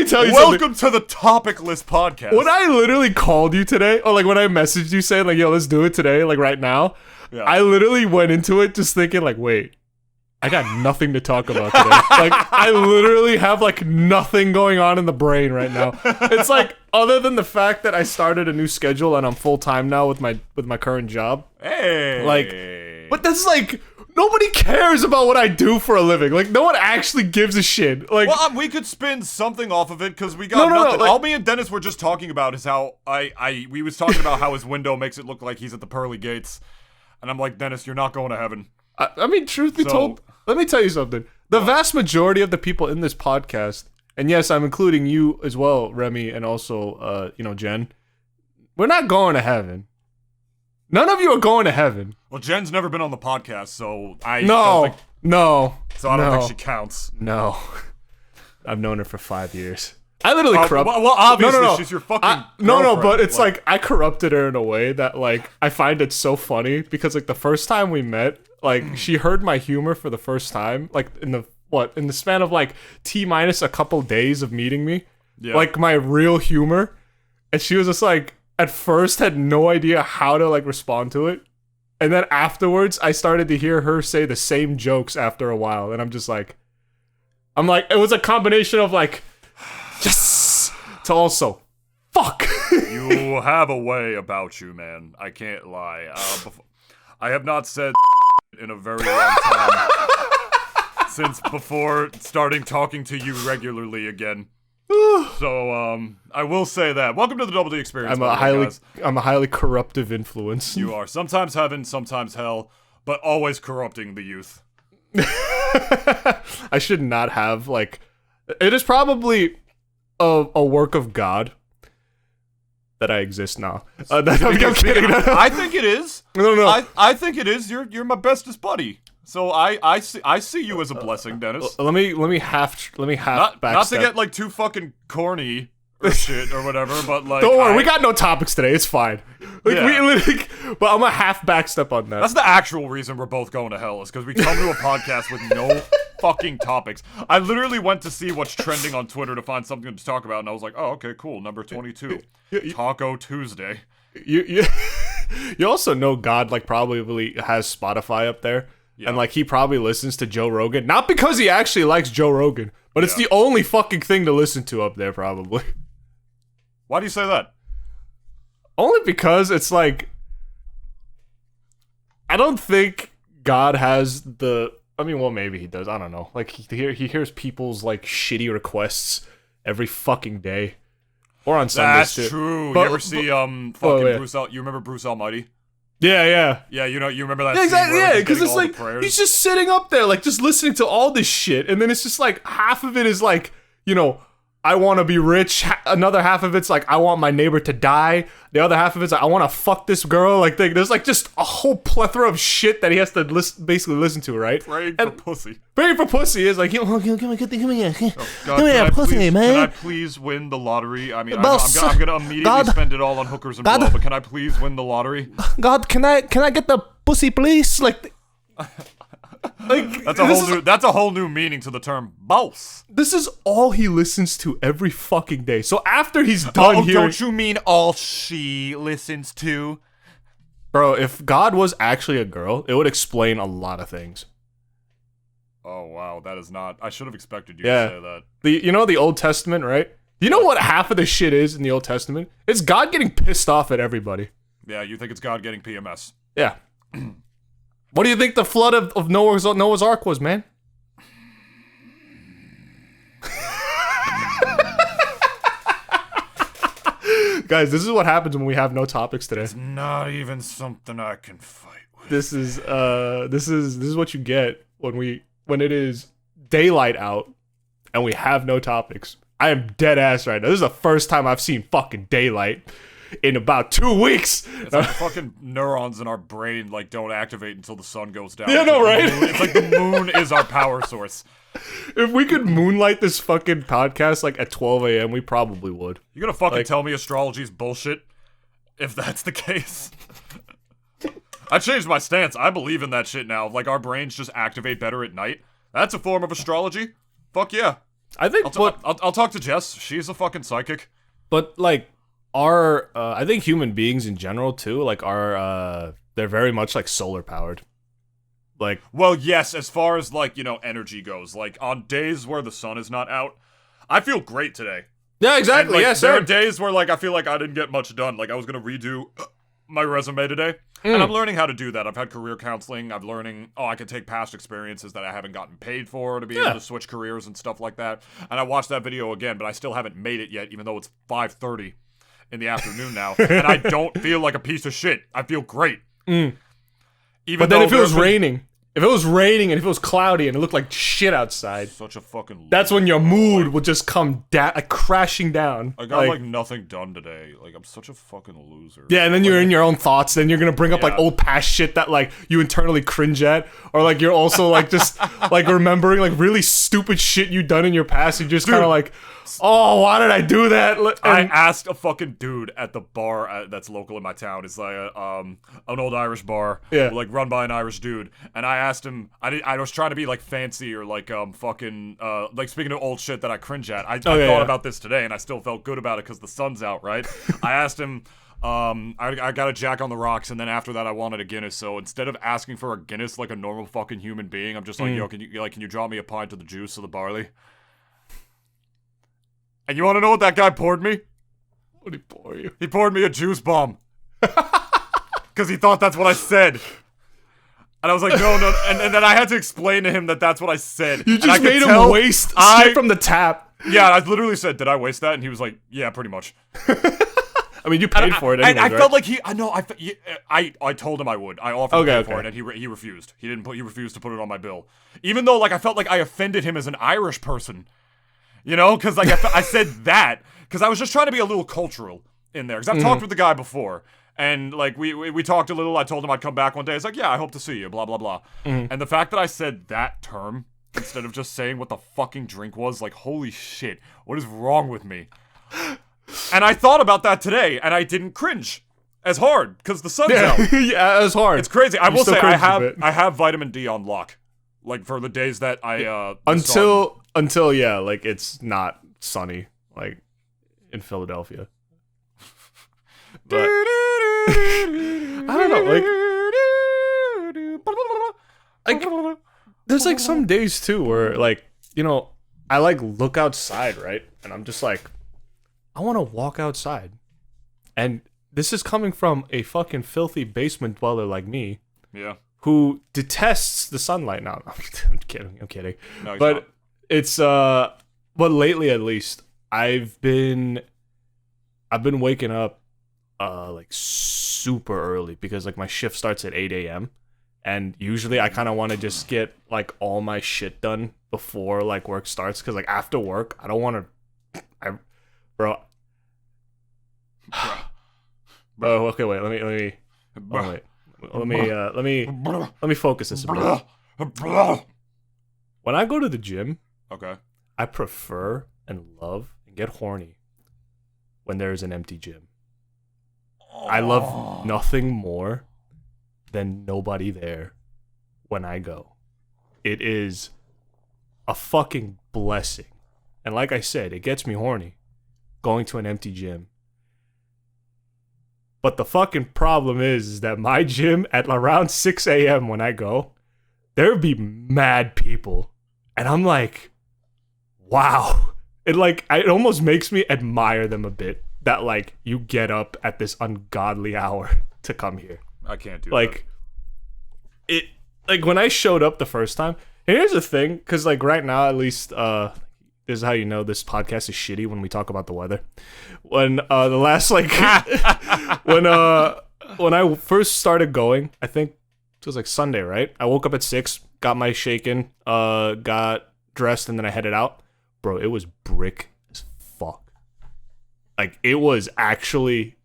tell you something. Welcome to the Topic List podcast. When I literally called you today, or like when I messaged you saying like, yo, let's do it today, like right now, I literally went into it just thinking like, wait, I got nothing to talk about today. Like, I literally have like nothing going on in the brain right now. It's like, other than the fact that I started a new schedule and I'm full time now with my current job. Hey. Like, but that's like, nobody cares about what I do for a living. Like, no one actually gives a shit. Like, well, we could spin something off of it because we got nothing. like, all me and Dennis were just talking about is how we was talking about how his window makes it look like he's at the pearly gates, and I'm like, Dennis, you're not going to heaven. I mean, truth be told, let me tell you something. The vast majority of the people in this podcast, and yes, I'm including you as well, Remy, and also, Jen, we're not going to heaven. None of you are going to heaven. Well, Jen's never been on the podcast, so I don't think she counts. No. I've known her for 5 years. I literally corrupted. Well, obviously, she's your fucking girlfriend. But it's like I corrupted her in a way that like I find it so funny because like the first time we met, like she heard my humor for the first time, like in the span of like T-minus a couple days of meeting me, like my real humor, and she was just like at first had no idea how to like respond to it, and then afterwards I started to hear her say the same jokes after a while, and I'm like it was a combination of like. Yes! To also, fuck! You have a way about you, man. I can't lie. I have not said in a very long time. Since before starting talking to you regularly again. So, I will say that. Welcome to the Double D Experience. I'm a highly corruptive influence. You are. Sometimes heaven, sometimes hell, but always corrupting the youth. I should not have, like... It is probably... A work of God that I exist now. I'm kidding. I think it is. No. I think it is. You're my bestest buddy. So I see you as a blessing, Dennis. Let me half backstep. Not to get like too fucking corny or shit or whatever, but like don't worry, we got no topics today. It's fine. Like we literally, but I'm a half backstep on that. That's the actual reason we're both going to hell is because we come to a podcast with no fucking topics. I literally went to see what's trending on Twitter to find something to talk about, and I was like, oh, okay, cool. Number 22, Taco Tuesday. You also know God like probably has Spotify up there, and like he probably listens to Joe Rogan, not because he actually likes Joe Rogan, but it's the only fucking thing to listen to up there probably. Why do you say that? Only because it's like I don't think God has the. I mean, well, maybe he does. I don't know. Like he hears people's like shitty requests every fucking day, or on Sundays too. That's true. You ever see Bruce? You remember Bruce Almighty? Yeah. Yeah, you remember that? Yeah, exactly. Scene Yeah, because it's like he's just sitting up there, like just listening to all this shit, and then it's just like half of it is like I want to be rich. Another half of it's like, I want my neighbor to die. The other half of it's like, I want to fuck this girl. Like, there's like just a whole plethora of shit that he has to basically listen to, right? Praying for pussy. Praying for pussy is like, give me here. Pussy, man. Can I please win the lottery? I mean, I'm gonna immediately spend it all on hookers and blow, but can I please win the lottery? God, can I get the pussy, please? Like that's a whole new meaning to the term boss. This is all he listens to every fucking day. So after he's done hearing, don't you mean all she listens to? Bro, if God was actually a girl, it would explain a lot of things. Oh wow, that is not. I should have expected you to say that. The Old Testament, right? You know what half of the shit is in the Old Testament? It's God getting pissed off at everybody. Yeah, you think it's God getting PMS? Yeah. What do you think the flood of Noah's Ark was, man? Guys, this is what happens when we have no topics today. It's not even something I can fight with. This is what you get when it is daylight out and we have no topics. I am dead ass right now. This is the first time I've seen fucking daylight in about 2 weeks. It's like fucking neurons in our brain like don't activate until the sun goes down. Yeah, no, right? It's like the moon is our power source. If we could moonlight this fucking podcast like at 12 a.m., we probably would. You gonna fucking tell me astrology's bullshit? If that's the case. I changed my stance. I believe in that shit now. Like, our brains just activate better at night. That's a form of astrology. Fuck yeah. I think, I'll talk to Jess. She's a fucking psychic. but like our, I think human beings in general too, like are, they're very much like solar powered. Like, well, yes, as far as like, you know, energy goes, like on days where the sun is not out, I feel great today. yeah, exactly. And, like, Yes, there sir. are days where like I feel like I didn't get much done. Like I was gonna redo my resume today, and I'm learning how to do that. I've had career counseling. I'm learning. Oh, I can take past experiences that I haven't gotten paid for to be able to switch careers and stuff like that. And I watched that video again, but I still haven't made it yet, even though it's 5:30 in the afternoon now, and I don't feel like a piece of shit. I feel great. Even But then though if it was raining, and if it was cloudy and it looked like shit outside, such a fucking loser. that's when your mood would just come down, like crashing down. I got like nothing done today. Like I'm such a fucking loser. Yeah, and then you're in your own thoughts. Then you're gonna bring up like old past shit that like you internally cringe at, or like you're also like just like remembering like really stupid shit you done in your past. You're just kind of like, oh, why did I do that? I asked a fucking dude at the bar that's local in my town. It's like an old Irish bar, like run by an Irish dude. And I asked him. I was trying to be like fancy or like fucking like speaking of old shit that I cringe at. I thought about this today and I still felt good about it because the sun's out, right? I asked him. I got a Jack on the Rocks, and then after that I wanted a Guinness. So instead of asking for a Guinness like a normal fucking human being, I'm just like, yo, can you drop me a pint of the juice of the barley? And you want to know what that guy poured me? What did he pour you? He poured me a juice bomb. Because he thought that's what I said. And I was like, no. And then I had to explain to him that that's what I said. You just made him waste straight from the tap. Yeah, I literally said, did I waste that? And he was like, yeah, pretty much. I mean, you paid for it anyway, I felt like I told him I would. I offered to pay for it, and he refused. He refused to put it on my bill. Even though, like, I felt like I offended him as an Irish person. You know, because like I said that because I was just trying to be a little cultural in there. Because I've talked with the guy before, and like we talked a little. I told him I'd come back one day. It's like, yeah, I hope to see you. Blah blah blah. And the fact that I said that term instead of just saying what the fucking drink was, like, holy shit, what is wrong with me? And I thought about that today, and I didn't cringe as hard because the sun's out. Yeah, as hard. It's crazy. I will say I have vitamin D on lock, like for the days that I Until yeah, like it's not sunny, like in Philadelphia. But I don't know, like there's like some days too where like, you know, I like look outside, right? And I'm just like, I want to walk outside. And this is coming from a fucking filthy basement dweller like me. Yeah. Who detests the sunlight. No, I'm kidding. No, but not. It's but lately at least I've been waking up like super early because like my shift starts at 8 a.m. and usually I kind of want to just get like all my shit done before like work starts because like after work I don't want to bro. Oh, okay, wait, let me focus this a bit. When I go to the gym, okay, I prefer and love and get horny when there is an empty gym. I love nothing more than nobody there when I go. It is a fucking blessing. And like I said, it gets me horny going to an empty gym. But the fucking problem is that my gym at around 6 a.m. when I go, there would be mad people. And I'm like, wow. It almost makes me admire them a bit that like you get up at this ungodly hour to come here. I can't do that. Like when I showed up the first time, and here's the thing, because like right now at least this is how you know this podcast is shitty when we talk about the weather. When the last like when I first started going, I think it was like Sunday, right? I woke up at 6, got my shaken, got dressed, and then I headed out. Bro, it was brick as fuck. Like it was actually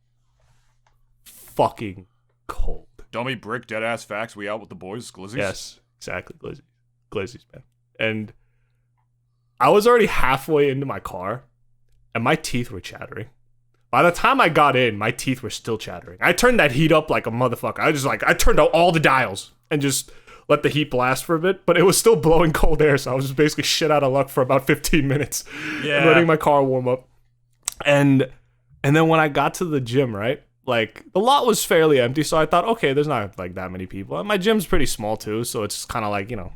fucking cold. Dummy brick, dead ass facts. We out with the boys, glizzies. Yes, exactly, glizzies, man. And I was already halfway into my car, and my teeth were chattering. By the time I got in, my teeth were still chattering. I turned that heat up like a motherfucker. I turned out all the dials and just let the heat blast for a bit, but it was still blowing cold air, so I was just basically shit out of luck for about 15 minutes, letting my car warm up. And then when I got to the gym, right, like the lot was fairly empty, so I thought, okay, there's not like that many people. And my gym's pretty small too, so it's kind of like, you know,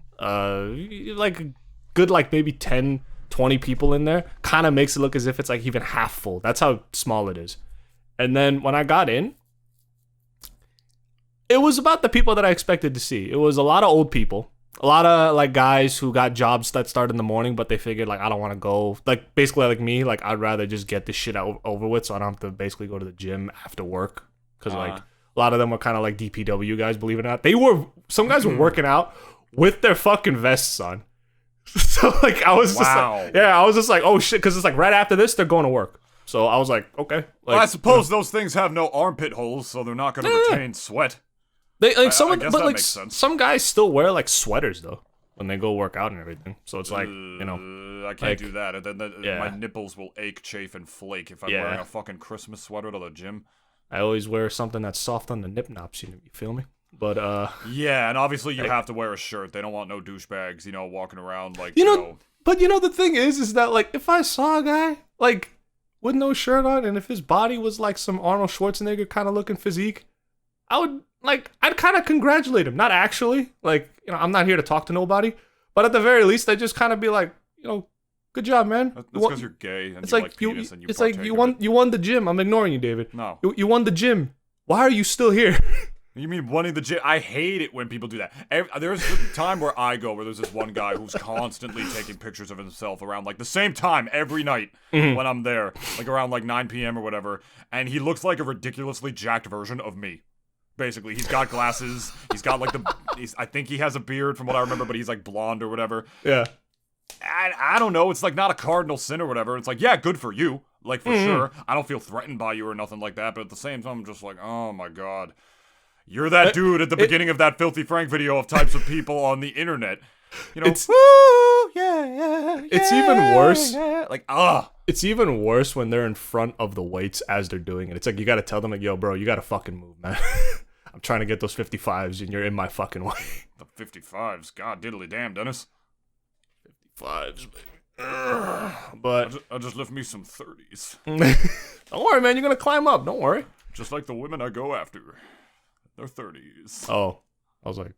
like a good like maybe 10, 20 people in there. Kind of makes it look as if it's like even half full. That's how small it is. And then when I got in, it was about the people that I expected to see. It was a lot of old people, a lot of like guys who got jobs that start in the morning, but they figured like I don't want to go. Like basically like me, like I'd rather just get this shit over with, so I don't have to basically go to the gym after work. Because like a lot of them were kind of like DPW guys, believe it or not. Some guys were working out with their fucking vests on. So like I was just like, I was just like, oh shit, because it's like right after this they're going to work. So I was like, okay. Like, well, I suppose those things have no armpit holes, so they're not going to retain sweat. They like some guys still wear like sweaters though when they go work out and everything. So it's like, you know, I can't do that. And then my nipples will ache, chafe, and flake if I'm wearing a fucking Christmas sweater to the gym. I always wear something that's soft on the nip nops. You feel me? But yeah, and obviously you have to wear a shirt. They don't want no douchebags, you know, walking around like you know. But you know the thing is that like if I saw a guy like with no shirt on, and if his body was like some Arnold Schwarzenegger kind of looking physique, I'd kind of congratulate him. Not actually, like, you know, I'm not here to talk to nobody, but at the very least, I'd just kind of be like, you know, good job, man. That's because you're gay and it's you like like penis and you. It's like you won the gym. I'm ignoring you, David. No, you won the gym. Why are you still here? You mean winning the gym? I hate it when people do that. There's a time where I go where there's this one guy who's constantly taking pictures of himself around like the same time every night when I'm there, like around like 9 p.m. or whatever, and he looks like a ridiculously jacked version of me. Basically, he's got glasses. He's got like I think he has a beard from what I remember, but he's like blonde or whatever. Yeah. I don't know. It's like not a cardinal sin or whatever. It's like, yeah, good for you. Like for sure. I don't feel threatened by you or nothing like that. But at the same time, I'm just like, oh my god. You're that dude at the beginning of that Filthy Frank video of types of people on the internet. You know, it's even worse. Like, It's even worse when they're in front of the weights as they're doing it. It's like you got to tell them like, yo, bro, you got to fucking move, man. I'm trying to get those 55s and you're in my fucking way. The 55s, god diddly damn, Dennis. 55s, baby. But I'll just lift me some 30s. Don't worry, man. You're gonna climb up. Don't worry. Just like the women I go after. They're 30s. Oh, I was like,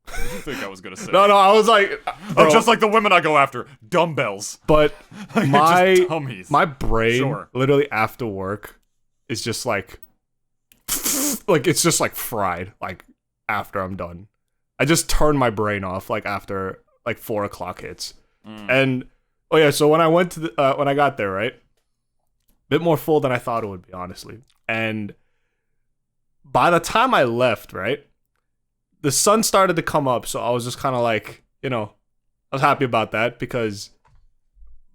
what did you think I was gonna say? No, I was like, oh, just like the women I go after, dumbbells. But my brain, Sure. literally after work, is just like it's just like fried. Like after I'm done, I just turn my brain off. Like after like 4 o'clock hits, and oh yeah. So when I went to when I got there, right, bit more full than I thought it would be, honestly, and by the time I left, right, the sun started to come up, so I was just kind of like, you know, I was happy about that because,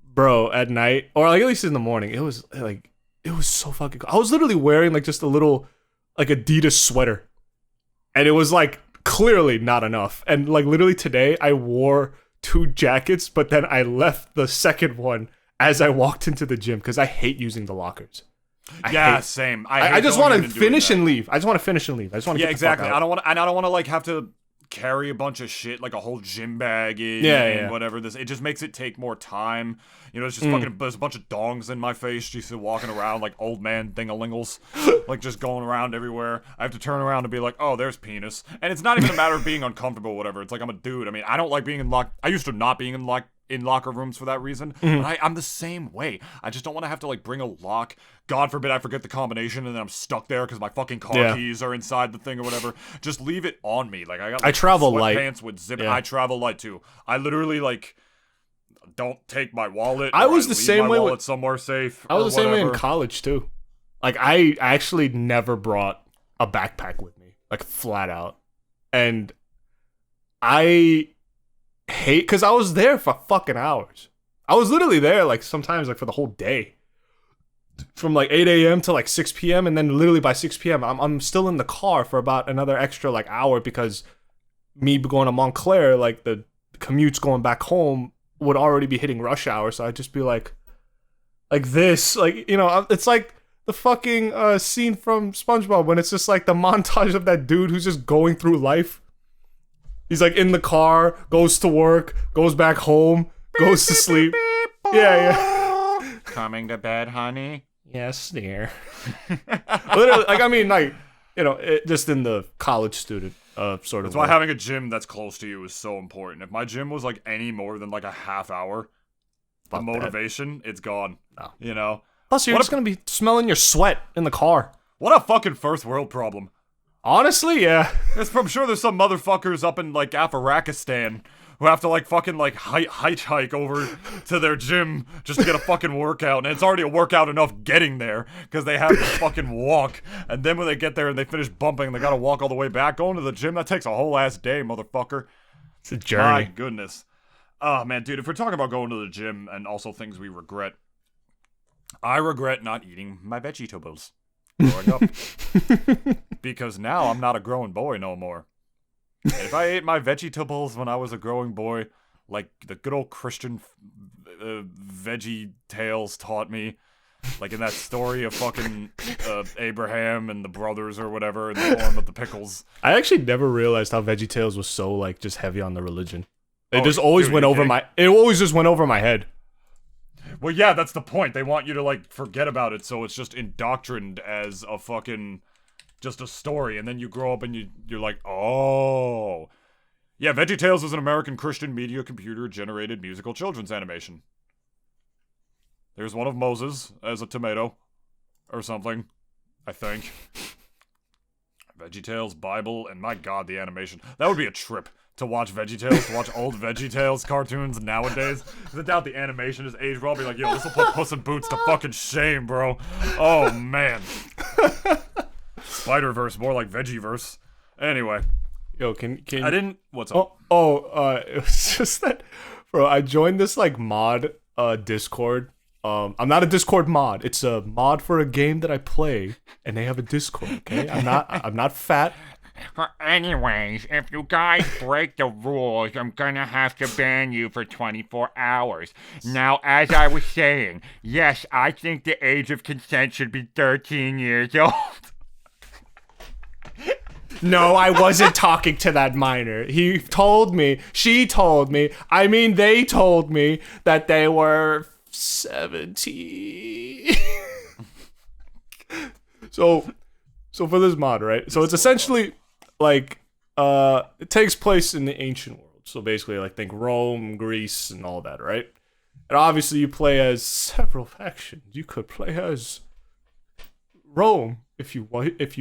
bro, at night, or like at least in the morning, it was so fucking cool. I was literally wearing like just a little, like Adidas sweater, and it was like clearly not enough. And like literally today, I wore 2 jackets, but then I left the second one as I walked into the gym because I hate using the lockers. Same. I just want to finish and leave. I just want to finish and leave. I just want to get exactly. The fuck out. I don't want to like have to carry a bunch of shit like a whole gym bag and whatever. It just makes it take more time. You know, it's just fucking there's a bunch of dongs in my face just walking around like old man dingalingles, like just going around everywhere. I have to turn around and be like, oh, there's penis. And it's not even a matter of being uncomfortable or whatever. It's like I'm a dude. I mean, I don't like being in I used to not being in locker rooms for that reason, but I'm the same way. I just don't want to have to like bring a lock. God forbid I forget the combination and then I'm stuck there because my fucking car keys are inside the thing or whatever. Just leave it on me. Like I got. Like, I travel light. Pants with zip. I travel light too. I literally like don't take my wallet. I was the same way. Wallet somewhere safe. I was the same way in college too. Like I actually never brought a backpack with me, like flat out, and I hate because I was there for fucking hours. I was literally there like sometimes like for the whole day, from like 8 a.m. to like 6 p.m. and then literally by 6 p.m. I'm still in the car for about another extra like hour because me going to Montclair, like the commutes going back home would already be hitting rush hour, so I'd just be like this, like, you know, it's like the fucking scene from SpongeBob when it's just like the montage of that dude who's just going through life. He's like in the car, goes to work, goes back home, goes to sleep. Yeah. Coming to bed, honey? Yes, dear. Literally, like, I mean, like, you know, just in the college student sort of That's why having a gym that's close to you is so important. If my gym was, like, any more than, like, a half hour, the motivation, it's gone. No. You know? Plus, you're just going to be smelling your sweat in the car. What a fucking first world problem. Honestly, yeah. I'm sure there's some motherfuckers up in, like, Afghanistan who have to, like, fucking, like, hike over to their gym just to get a fucking workout. And it's already a workout enough getting there because they have to fucking walk. And then when they get there and they finish bumping, they gotta walk all the way back. Going to the gym, that takes a whole ass day, motherfucker. It's a journey. My goodness. Oh, man, dude, if we're talking about going to the gym and also things we regret, I regret not eating my vegetables growing up. Because now I'm not a growing boy no more. And if I ate my vegetables when I was a growing boy, like the good old Christian veggie tales taught me, like in that story of fucking Abraham and the brothers or whatever in the form of the pickles. I actually never realized how VeggieTales was so, like, just heavy on the religion. It Oh, just always dude, went over my... It always just went over my head. Well, yeah, that's the point. They want you to, like, forget about it, so it's just indoctrined as a fucking... just a story, and then you grow up and you're like, oh. Yeah, VeggieTales is an American Christian media computer-generated musical children's animation. There's one of Moses as a tomato. Or something. I think. VeggieTales, Bible, and my god, the animation. That would be a trip. To watch VeggieTales, to watch old VeggieTales cartoons nowadays. Because I doubt the animation is aged well. I'll be like, yo, this will put Puss in Boots to fucking shame, bro. Oh, man. Spider-Verse, more like Veggieverse. Anyway. Yo, can I didn't... What's up? It was just that, bro, I joined this, like, mod Discord. I'm not a Discord mod. It's a mod for a game that I play, and they have a Discord, okay? I'm not fat. Anyways, if you guys break the rules, I'm gonna have to ban you for 24 hours. Now, as I was saying, yes, I think the age of consent should be 13 years old. No, I wasn't talking to that minor. She told me, they told me that they were 17. So for this mod, right? So it's essentially like it takes place in the ancient world. So basically, like, think Rome, Greece, and all that, right? And obviously, you play as several factions. You could play as Rome if you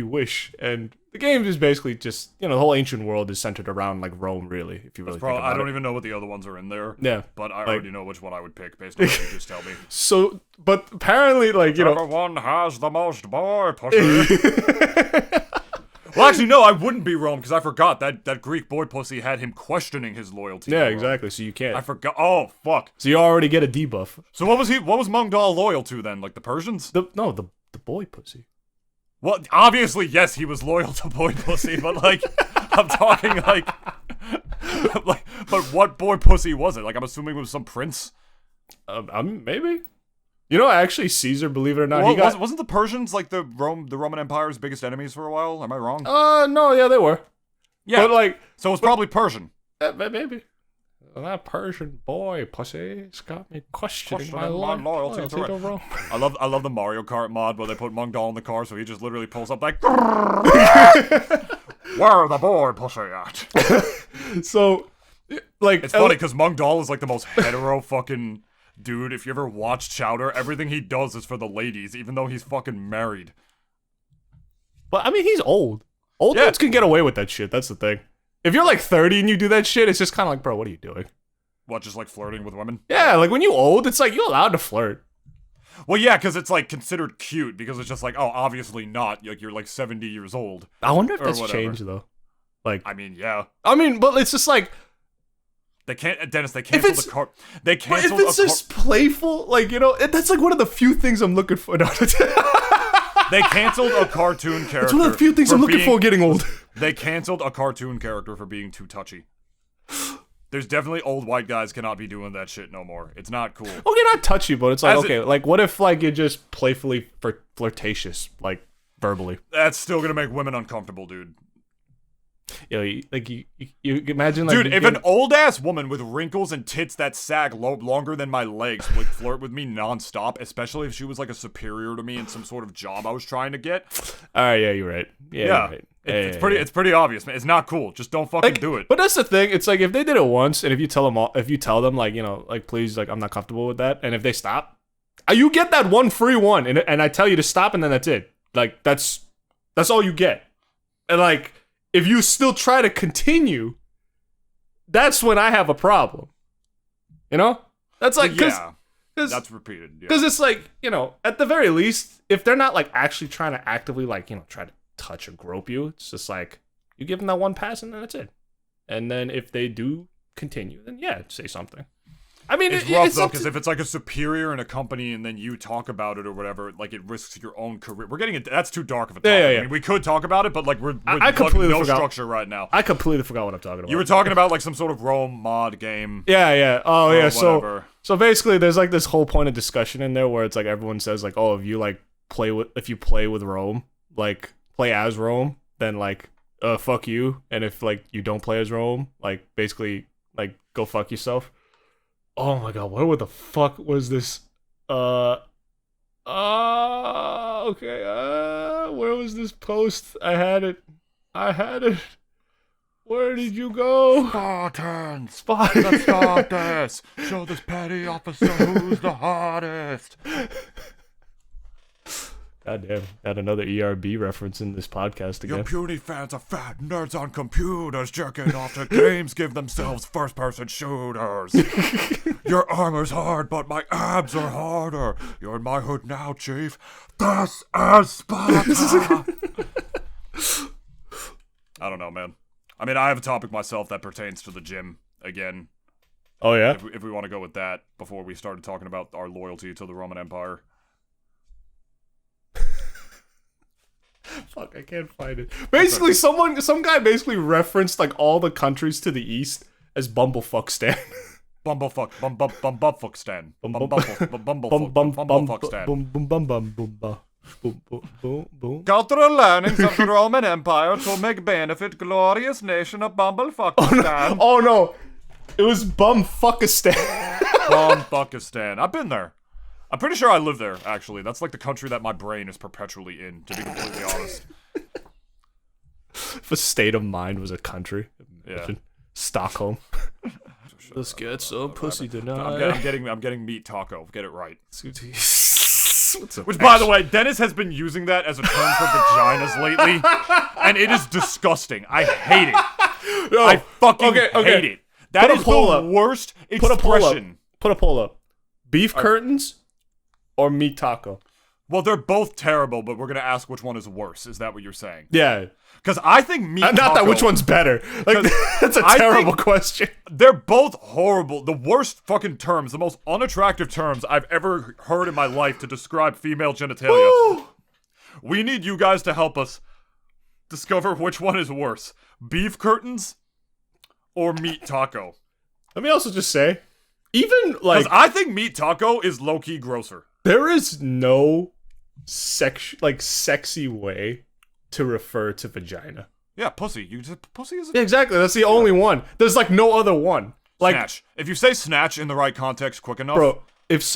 wish, and the game is basically just, you know, the whole ancient world is centered around, like, Rome, really. If you really think about I don't it. even know what the other ones are in there. Yeah, but I like, already know which one I would pick based on what you just tell me. So, but apparently, like, you know, Everyone has the most boy pussy. Well, actually, no, I wouldn't be Rome because I forgot that Greek boy pussy had him questioning his loyalty. yeah, exactly. So you can't. I forgot. Oh, fuck. So you already get a debuff. So what was Mongdal loyal to then? Like the Persians? The boy pussy. Well, obviously, yes, he was loyal to boy pussy, but like, I'm talking like, but what boy pussy was it? Like, I'm assuming it was some prince. Maybe. You know, actually, Caesar, believe it or not, Well, wasn't the Persians like the Roman Empire's biggest enemies for a while? Am I wrong? No, yeah, they were. Yeah, But, like, so it's probably Persian. maybe. That Persian boy pussy's got me questioning my loyalty to to Rome. I love the Mario Kart mod where they put Mongdal in the car, so he just literally pulls up like, where the boy pussy at? So, like, It's funny because Mongdal is like the most hetero fucking dude. If you ever watched Chowder, everything he does is for the ladies, even though he's fucking married. But I mean, he's old. Old dudes can get away with that shit. That's the thing. If you're like 30 and you do that shit, it's just kind of like, bro, what are you doing? What, just like flirting with women? Yeah, like when you old, it's like you're allowed to flirt. Well, yeah, because it's like considered cute because it's just like, oh, obviously not. Like you're like 70 years old. I wonder if Or that's whatever. changed though. Like, I mean, yeah. but it's just like, They can't, Dennis. They canceled the car. They but canceled. if it's just playful, like, you know, that's like one of the few things I'm looking for. They canceled a cartoon character. It's one of the few things I'm looking for getting old. They canceled a cartoon character for being too touchy. There's definitely old white guys cannot be doing that shit no more. It's not cool. Okay, not touchy, but it's like, okay, like, what if, like, you're just playfully flirtatious, like, verbally? That's still gonna make women uncomfortable, dude. You imagine like Dude, if an old ass woman with wrinkles and tits that sag longer than my legs would flirt with me nonstop, especially if she was like a superior to me in some sort of job I was trying to get. All right, yeah, you're right. Yeah, you're right. It's pretty obvious, man. It's not cool. Just don't fucking do it. But that's the thing. It's like if they did it once, and if you tell them like, you know, like, please, like, I'm not comfortable with that, and if they stop, you get that one free one, and I tell you to stop, and then that's it. Like, that's all you get. And like, if you still try to continue, that's when I have a problem. You know? That's like, that's repeated. Because it's like, you know, at the very least, if they're not like actually trying to actively like, you know, try to touch or grope you, it's just like, you give them that one pass and then that's it. And then if they do continue, then yeah, say something. I mean, it's rough though, because if it's like a superior in a company and then you talk about it or whatever, like it risks your own career. We're getting it. That's too dark of a topic. Yeah. I mean, we could talk about it, but like we're I completely no forgot. Structure right now. I completely forgot what I'm talking about. You were talking about like some sort of Rome mod game. Yeah. Oh yeah. Whatever. So basically, there's like this whole point of discussion in there where it's like everyone says like, oh, if you play with Rome, like play as Rome, then like fuck you, and if like you don't play as Rome, like basically like go fuck yourself. Oh my god, what the fuck was this? Okay, where was this post? I had it. Where did you go? Spartans! Let's start this! Show this petty officer who's the hottest! Goddamn, got another ERB reference in this podcast again. Your puny fans are fat nerds on computers jerking off to games give themselves first-person shooters. Your armor's hard, but my abs are harder. You're in my hood now, chief. This is Sparta! I don't know, man. I mean, I have a topic myself that pertains to the gym, again. Oh, yeah? If we want to go with that before we started talking about our loyalty to the Roman Empire. Fuck, I can't find it. Basically, some guy basically referenced like all the countries to the east as Bumblefuckstan. Bumblefuckstan. Cultural learnings of the Roman Empire to make benefit glorious nation of Bumblefuckstan. Oh no, it was Bumfuckistan. Bumfuckistan. I've been there. I'm pretty sure I live there, actually. That's like the country that my brain is perpetually in, to be completely honest. If a state of mind was a country, yeah. Stockholm. Let's get some pussy tonight. I'm getting meat taco. Get it right. Which, by the way, Dennis has been using that as a term for vaginas lately, and it is disgusting. I hate it. I fucking hate it. That is the worst expression. Put a poll up. Beef curtains or meat taco? Well, they're both terrible, but we're going to ask which one is worse. Is that what you're saying? Yeah. Because I think meat taco... Not that which one's better. Like, that's a terrible question. They're both horrible. The worst fucking terms, the most unattractive terms I've ever heard in my life to describe female genitalia. Woo! We need you guys to help us discover which one is worse. Beef curtains or meat taco? Let me also just say, even like... I think meat taco is low-key grosser. There is no sexy way to refer to vagina. Yeah, pussy. Pussy is... Yeah, exactly. That's the only one. There's like no other one. Like, snatch. If you say snatch in the right context quick enough... Bro, if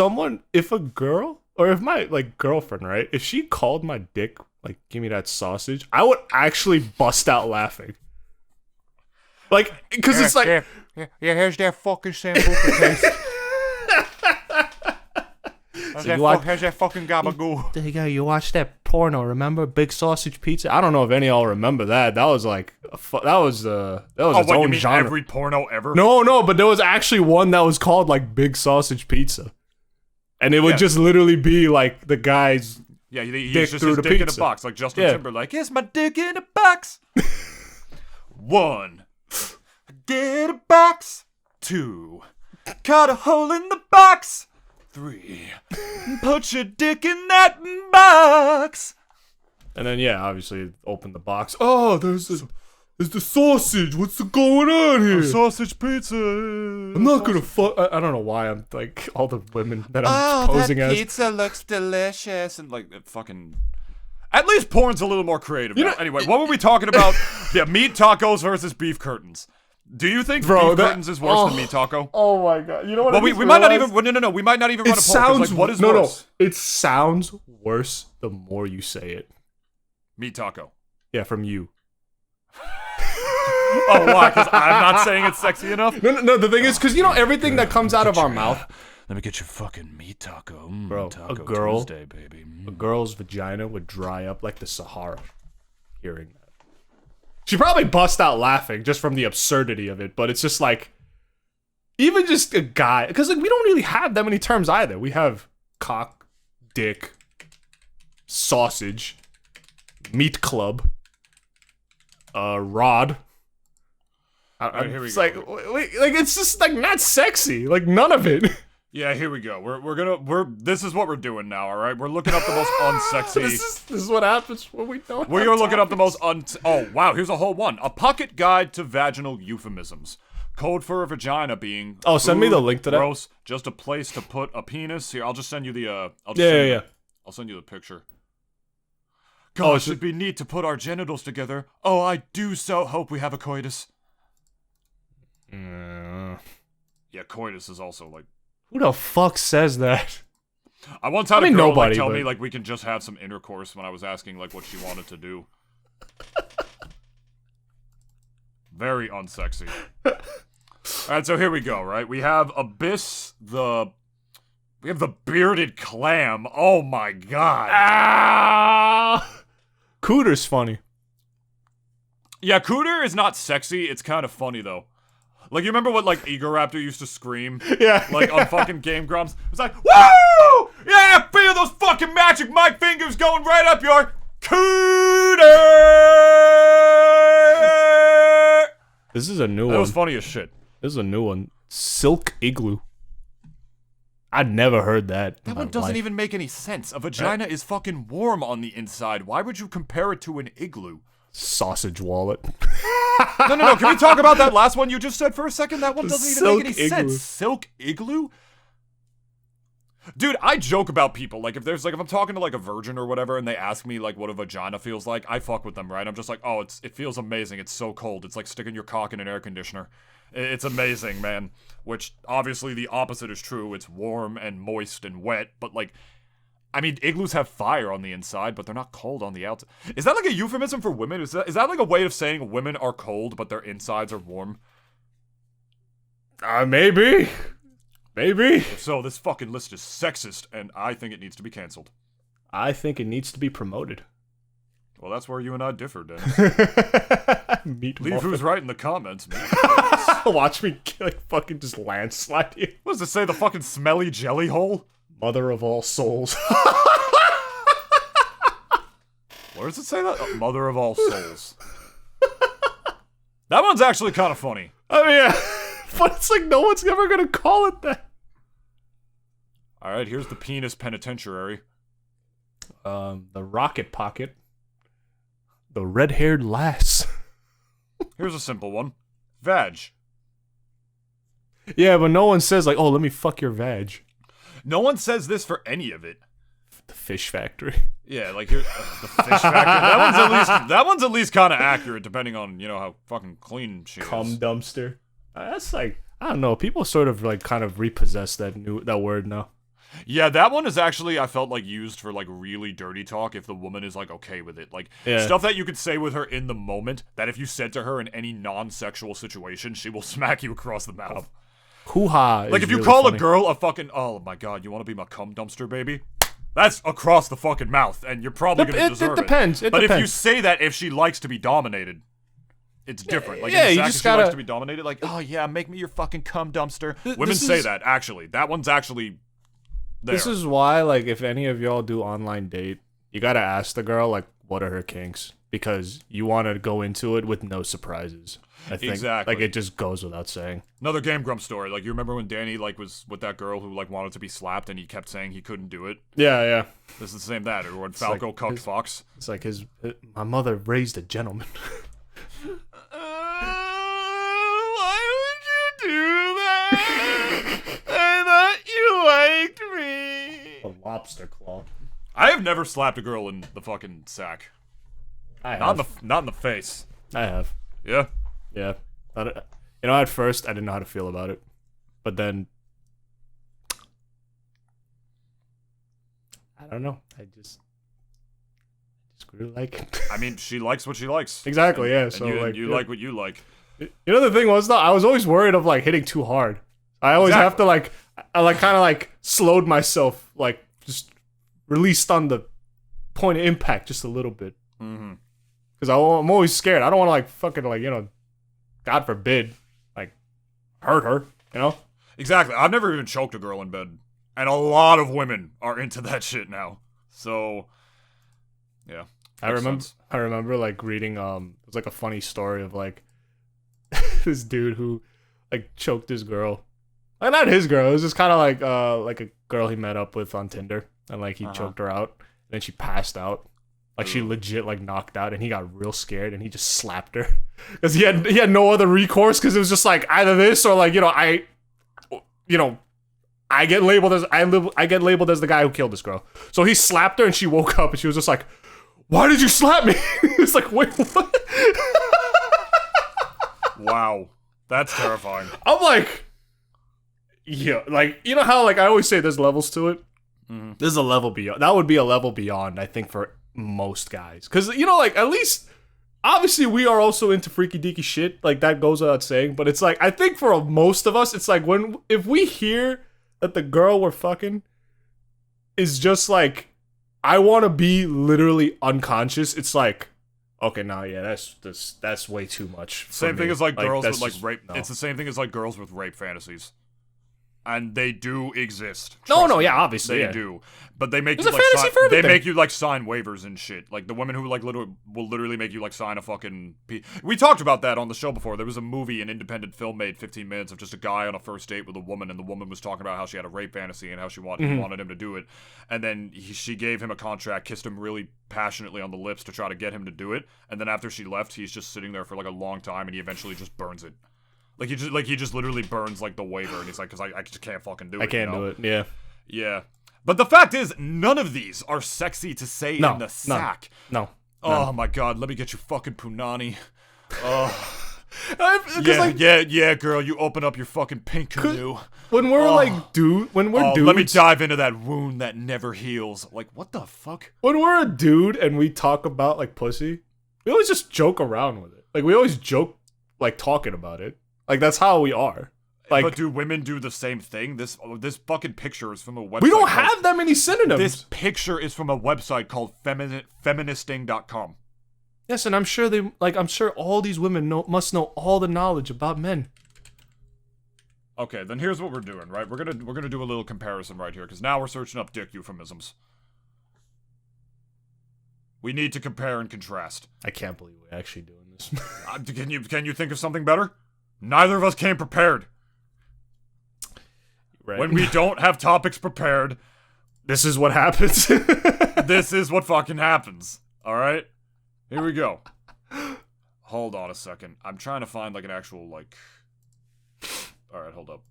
a girl, or if my like girlfriend, right? If she called my dick, like, give me that sausage, I would actually bust out laughing. Like, because it's like... Yeah, here's that fucking sambuca taste. Here's that fucking gabagool. There you go. You watched that porno, remember? Big Sausage Pizza. I don't know if any of y'all remember that. That was like that was its own genre. Every porno ever? No, but there was actually one that was called like Big Sausage Pizza, and it would just literally be like the guy's he's dick just through his the dick pizza. in a box, like Justin Timberlake. Here's my dick in a box. 1, get a box. 2, cut a hole in the box. 3, put your dick in that box. And then obviously open the box. Oh, there's the sausage. What's going on here? Sausage pizza. I'm not gonna fuck. I don't know why I'm like all the women that I'm posing as. Pizza looks delicious and like fucking. At least porn's a little more creative. You now. know- Anyway, what were we talking about? Yeah, meat tacos versus beef curtains. Do you think beef curtains is worse than meat taco? Oh my god! You know what? Well, we might not even. No. We might not even run a poll. 'Cause, Sounds like, what is no. worse? It sounds worse the more you say it. Meat taco. Yeah, from you. Oh, why? Because I'm not saying it's sexy enough? No. The thing is, because you know everything that comes out of our mouth. Let me get your fucking meat taco. Bro, Taco a girl, Tuesday, baby. a girl's vagina would dry up like the Sahara hearing that. She probably bust out laughing just from the absurdity of it, but it's just like, even just a guy, because like we don't really have that many terms either. We have cock, dick, sausage, meat club, rod. Alright, here we It's go. like it's just like not sexy. Like none of it. Yeah, here we go. This is what we're doing now, all right? We're looking up the most unsexy. This is what happens when we don't. We have are looking up the topics. most Oh, wow, here's a whole one. A pocket guide to vaginal euphemisms. Code for a vagina being. Oh, send me the link to that. Gross. Just a place to put a penis. Here, I'll just send you the. Yeah. I'll send you the picture. Gosh, Oh, it'd be neat to put our genitals together. Oh, I do so hope we have a coitus. Yeah, coitus is also like. Who the fuck says that? I once had a girl nobody, tell but- me like we can just have some intercourse when I was asking like what she wanted to do. Very unsexy. Alright, so here we go, right? We have Abyss, we have the bearded clam. Oh my god. Ah! Cooter's funny. Yeah, cooter is not sexy, it's kind of funny though. Like, you remember what, like, Egoraptor used to scream? Yeah. Like, on fucking Game Grumps? It's like, woo! Yeah, feel those fucking magic mic fingers going right up your cooter! This is a new That one. was funny as shit. This is a new one. Silk igloo. I'd never heard that. That one doesn't even make any sense. A vagina is fucking warm on the inside. Why would you compare it to an igloo? Sausage wallet. No. Can we talk about that last one you just said for a second? That one doesn't even make any Silk igloo. sense. Silk igloo? Dude, I joke about people. Like, if I'm talking to, like, a virgin or whatever, and they ask me, like, what a vagina feels like, I fuck with them, right? I'm just like, oh, it feels amazing. It's so cold. It's like sticking your cock in an air conditioner. It's amazing, man. Which, obviously, the opposite is true. It's warm and moist and wet, but, like, I mean, igloos have fire on the inside, but they're not cold on the outside. Is that, like, a euphemism for women? Is that like, a way of saying women are cold, but their insides are warm? Maybe. Maybe. If so, this fucking list is sexist, and I think it needs to be canceled. I think it needs to be promoted. Well, that's where you and I differ, Dennis. Meat Leave muffin. who's right in the comments. Man. Watch me like fucking just landslide you. What does it say? The fucking smelly jelly hole? Mother of all souls. Where does it say that? Oh, mother of all souls. That one's actually kind of funny. I mean, yeah. But it's like no one's ever gonna call it that. Alright, here's the penis penitentiary. The rocket pocket. The red-haired lass. Here's a simple one. Vag. Yeah, but no one says like, oh, let me fuck your vag. No one says this for any of it. The fish factory. Yeah, like here, the fish factory. That one's at least kind of accurate, depending on how fucking clean she is. Cum dumpster. That's like, I don't know. People sort of like kind of repossess that word now. Yeah, that one is actually, I felt like, used for like really dirty talk if the woman is like okay with it. Like stuff that you could say with her in the moment that if you said to her in any non-sexual situation, she will smack you across the mouth. Hoo-ha. Like if you call a girl a fucking, oh my god, you want to be my cum dumpster, baby? That's across the fucking mouth, and you're probably gonna deserve it. It depends. But if you say that if she likes to be dominated, it's different. Like, yeah, in you fact, just if she gotta- likes to be dominated, like, oh yeah, make me your fucking cum dumpster. Women say that, actually. That one's actually there. This is why, like, if any of y'all do online date, you gotta ask the girl, like, what are her kinks? Because you want to go into it with no surprises. I think, Exactly. like, it just goes without saying. Another Game Grump story. Like, you remember when Danny, like, was with that girl who, like, wanted to be slapped and he kept saying he couldn't do it? Yeah. This is the same that. Or when Falco like cucked Fox. It's like my mother raised a gentleman. Why would you do that? I thought you liked me. A lobster claw. I have never slapped a girl in the fucking sack. I have. Not in the face. I have. Yeah. Yeah. At first I didn't know how to feel about it, but then I don't know. I just grew to like it. I mean, she likes what she likes. Exactly. And, Yeah. So and you like what you like. the thing was though, I was always worried of like hitting too hard. I always have to like, I like kind of like slowed myself, like just released on the point of impact just a little bit. Mm-hmm. Because I'm always scared. I don't want to like fucking like God forbid, like hurt her. Exactly. I've never even choked a girl in bed, and a lot of women are into that shit now. So, yeah. I remember like reading it was like a funny story of like this dude who like choked his girl. Like not his girl, it was just kind of like a girl he met up with on Tinder, and like he choked her out, and then she passed out. Like she legit like knocked out, and he got real scared, and he just slapped her because he had no other recourse, because it was just like either this or like I get labeled as the guy who killed this girl. So he slapped her, and she woke up, and she was just like, "Why did you slap me?" He was like, "Wait, what?" Wow, that's terrifying. I'm like, yeah, like how like I always say there's levels to it. Mm-hmm. This is a level beyond. That would be a level beyond, I think, for most guys, because like at least obviously we are also into freaky deaky shit, like that goes without saying, but it's like I think for most of us it's like if we hear that the girl we're fucking is just like, I want to be literally unconscious, it's like, okay, now that's way too much. Same thing as like girls with like rape. No. It's the same thing as like girls with rape fantasies. And they do exist. No, Trust me. yeah, obviously, they yeah. do. But they make There's you a like fantasy for they everything. make you like sign waivers and shit. Like the women who like will literally make you like sign a fucking. We talked about that on the show before. There was a movie, an independent film made 15 minutes of just a guy on a first date with a woman, and the woman was talking about how she had a rape fantasy and how she wanted him to do it, and then she gave him a contract, kissed him really passionately on the lips to try to get him to do it, and then after she left, he's just sitting there for like a long time, and he eventually just burns it. Like he just literally burns like the waiver, and he's like, because I just can't fucking do it. I can't do it. Yeah. Yeah. But the fact is, none of these are sexy to say in the sack. No. Oh my god, let me get you fucking punani. Oh. Yeah, yeah, girl, you open up your fucking pink canoe. When we're dudes, let me dive into that wound that never heals. Like, what the fuck? When we're a dude and we talk about like pussy, we always just joke around with it. Like we always joke like talking about it. Like that's how we are. Like, but do women do the same thing? This fucking picture is from a website. We don't have that many synonyms. This picture is from a website called feministing.com. Yes, and I'm sure all these women must know all the knowledge about men. Okay, then here's what we're doing, right? We're gonna do a little comparison right here, because now we're searching up dick euphemisms. We need to compare and contrast. I can't believe we're actually doing this. Can you think of something better? Neither of us came prepared. Right. When we don't have topics prepared, this is what happens. This is what fucking happens. All right? Here we go. Hold on a second. I'm trying to find like an actual like. All right, hold up.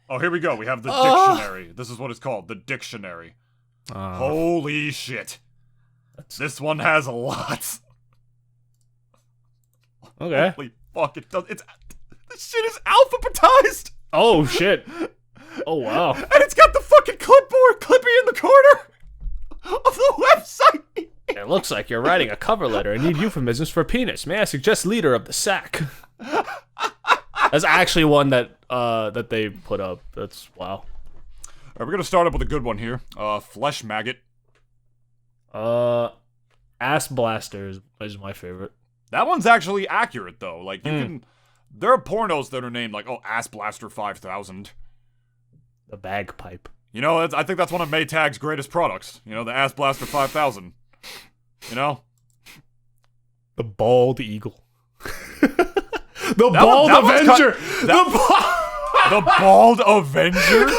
Oh, here we go. We have the dictionary. This is what it's called, the dictionary. Holy shit. This one has a lot. Okay. Holy fuck, it does. This shit is alphabetized. Oh shit. Oh wow. And it's got the fucking clippy in the corner of the website. It looks like you're writing a cover letter and need euphemisms for penis. May I suggest leader of the sack? That's actually one that they put up. That's wow. All right, we're gonna start up with a good one here. Flesh maggot. Ass blaster is my favorite. That one's actually accurate though. Like you can, there are pornos that are named like Ass Blaster 5000. The bagpipe. You know, I think that's one of Maytag's greatest products. You know, the Ass Blaster 5000. You know, the bald eagle. The bald Avenger. The bald Avenger.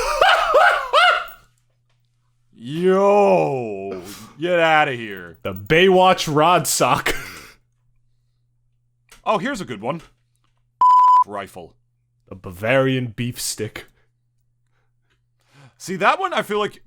Yo, get out of here. The Baywatch rod sock. Oh, here's a good one. Rifle. The Bavarian beef stick. See, that one I feel like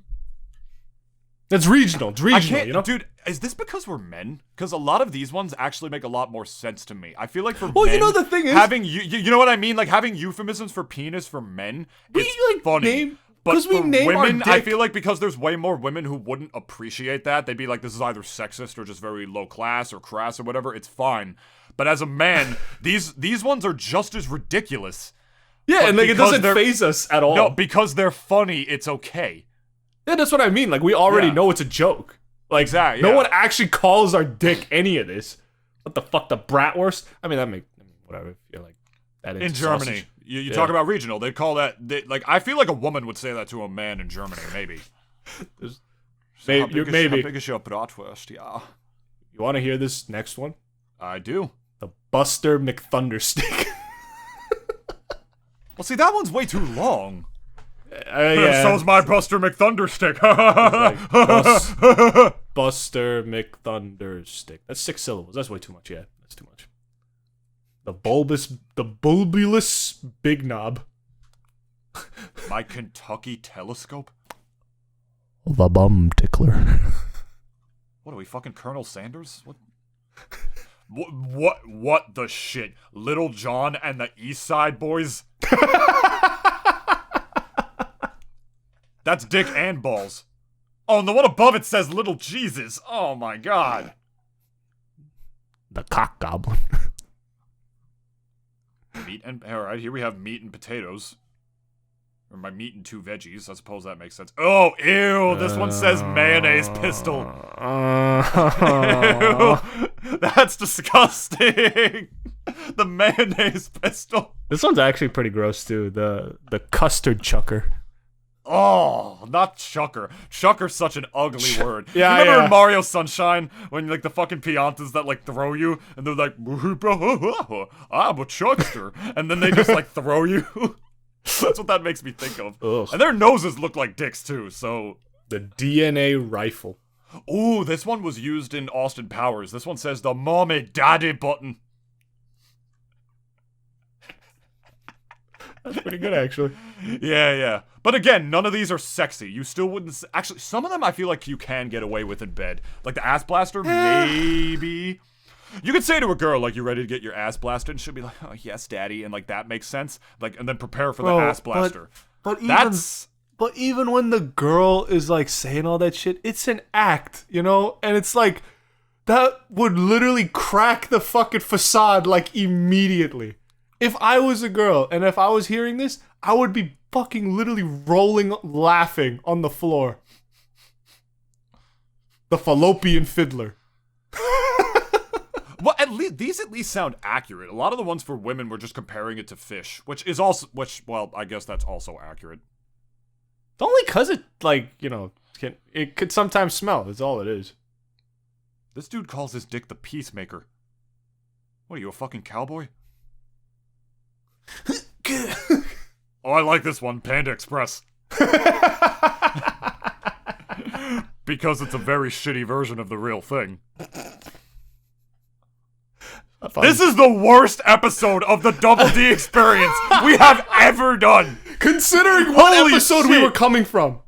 It's regional. It's I regional, can't, you know? dude. Is this because we're men? Because a lot of these ones actually make a lot more sense to me. I feel like for Well, men, you know, the thing is, having you know what I mean? Like having euphemisms for penis for men, it's funny. But we for name our women, I dick- feel like because there's way more women who wouldn't appreciate that, they'd be like, this is either sexist or just very low class or crass or whatever. It's fine. But as a man, these ones are just as ridiculous. Yeah, But and like it because doesn't they're- phase us at all. No, because they're funny, it's okay. Yeah, that's what I mean. Like we already Yeah. know it's a joke. Like Exactly, no yeah. one actually calls our dick any of this. What the fuck, the bratwurst? I mean, whatever. If you're like that In into Germany, sausage. you Yeah. talk about regional, they'd call that, like, I feel like a woman would say that to a man in Germany, maybe. Maybe. How big is your bratwurst? Yeah. You want to hear this next one? I do. The Buster McThunderstick. Well, see, that one's way too long. Yeah. So's my Buster McThunderstick. Buster McThunderstick. That's 6 syllables. That's way too much. Yeah, that's too much. The bulbulous big knob. My Kentucky telescope? The bum tickler. What are we, fucking Colonel Sanders? What the shit? Little John and the East Side Boys? That's dick and balls. Oh, and the one above it says Little Jesus. Oh my god. The cock goblin. Alright, here we have meat and potatoes. Or my meat and 2 veggies. I suppose that makes sense. Oh, ew, this one says mayonnaise pistol. Ew, that's disgusting. The mayonnaise pistol. This one's actually pretty gross too. The custard chucker. Oh, not chucker. Chucker's such an ugly word. Yeah, you remember yeah. in Mario Sunshine when like the fucking piantas that like throw you and they're like, I'm a chuckster, and then they just like throw you. That's what that makes me think of. Ugh. And their noses look like dicks too. So The DNA rifle. ooh, this one was used in Austin Powers. This one says the mommy daddy button. That's pretty good, actually. Yeah. But again, none of these are sexy. You still wouldn't... Actually, some of them I feel like you can get away with in bed. Like the ass blaster, maybe. You could say to a girl, like, you ready to get your ass blasted? And she'll be like, oh, yes, daddy. And, like, that makes sense. Like, and then prepare for the ass blaster. But even when the girl is, like, saying all that shit, it's an act, you know? And it's like, that would literally crack the fucking facade, like, immediately. If I was a girl and if I was hearing this, I would be fucking literally rolling, laughing on the floor. The fallopian fiddler. Well, these at least sound accurate. A lot of the ones for women were just comparing it to fish, well, I guess that's also accurate. Only because it, like, you know, it could sometimes smell. That's all it is. This dude calls his dick the peacemaker. What are you, a fucking cowboy? Oh, I like this one, Panda Express. Because it's a very shitty version of the real thing. This is the worst episode of the Double D Experience we have ever done. Considering what Holy episode we shit. were coming from.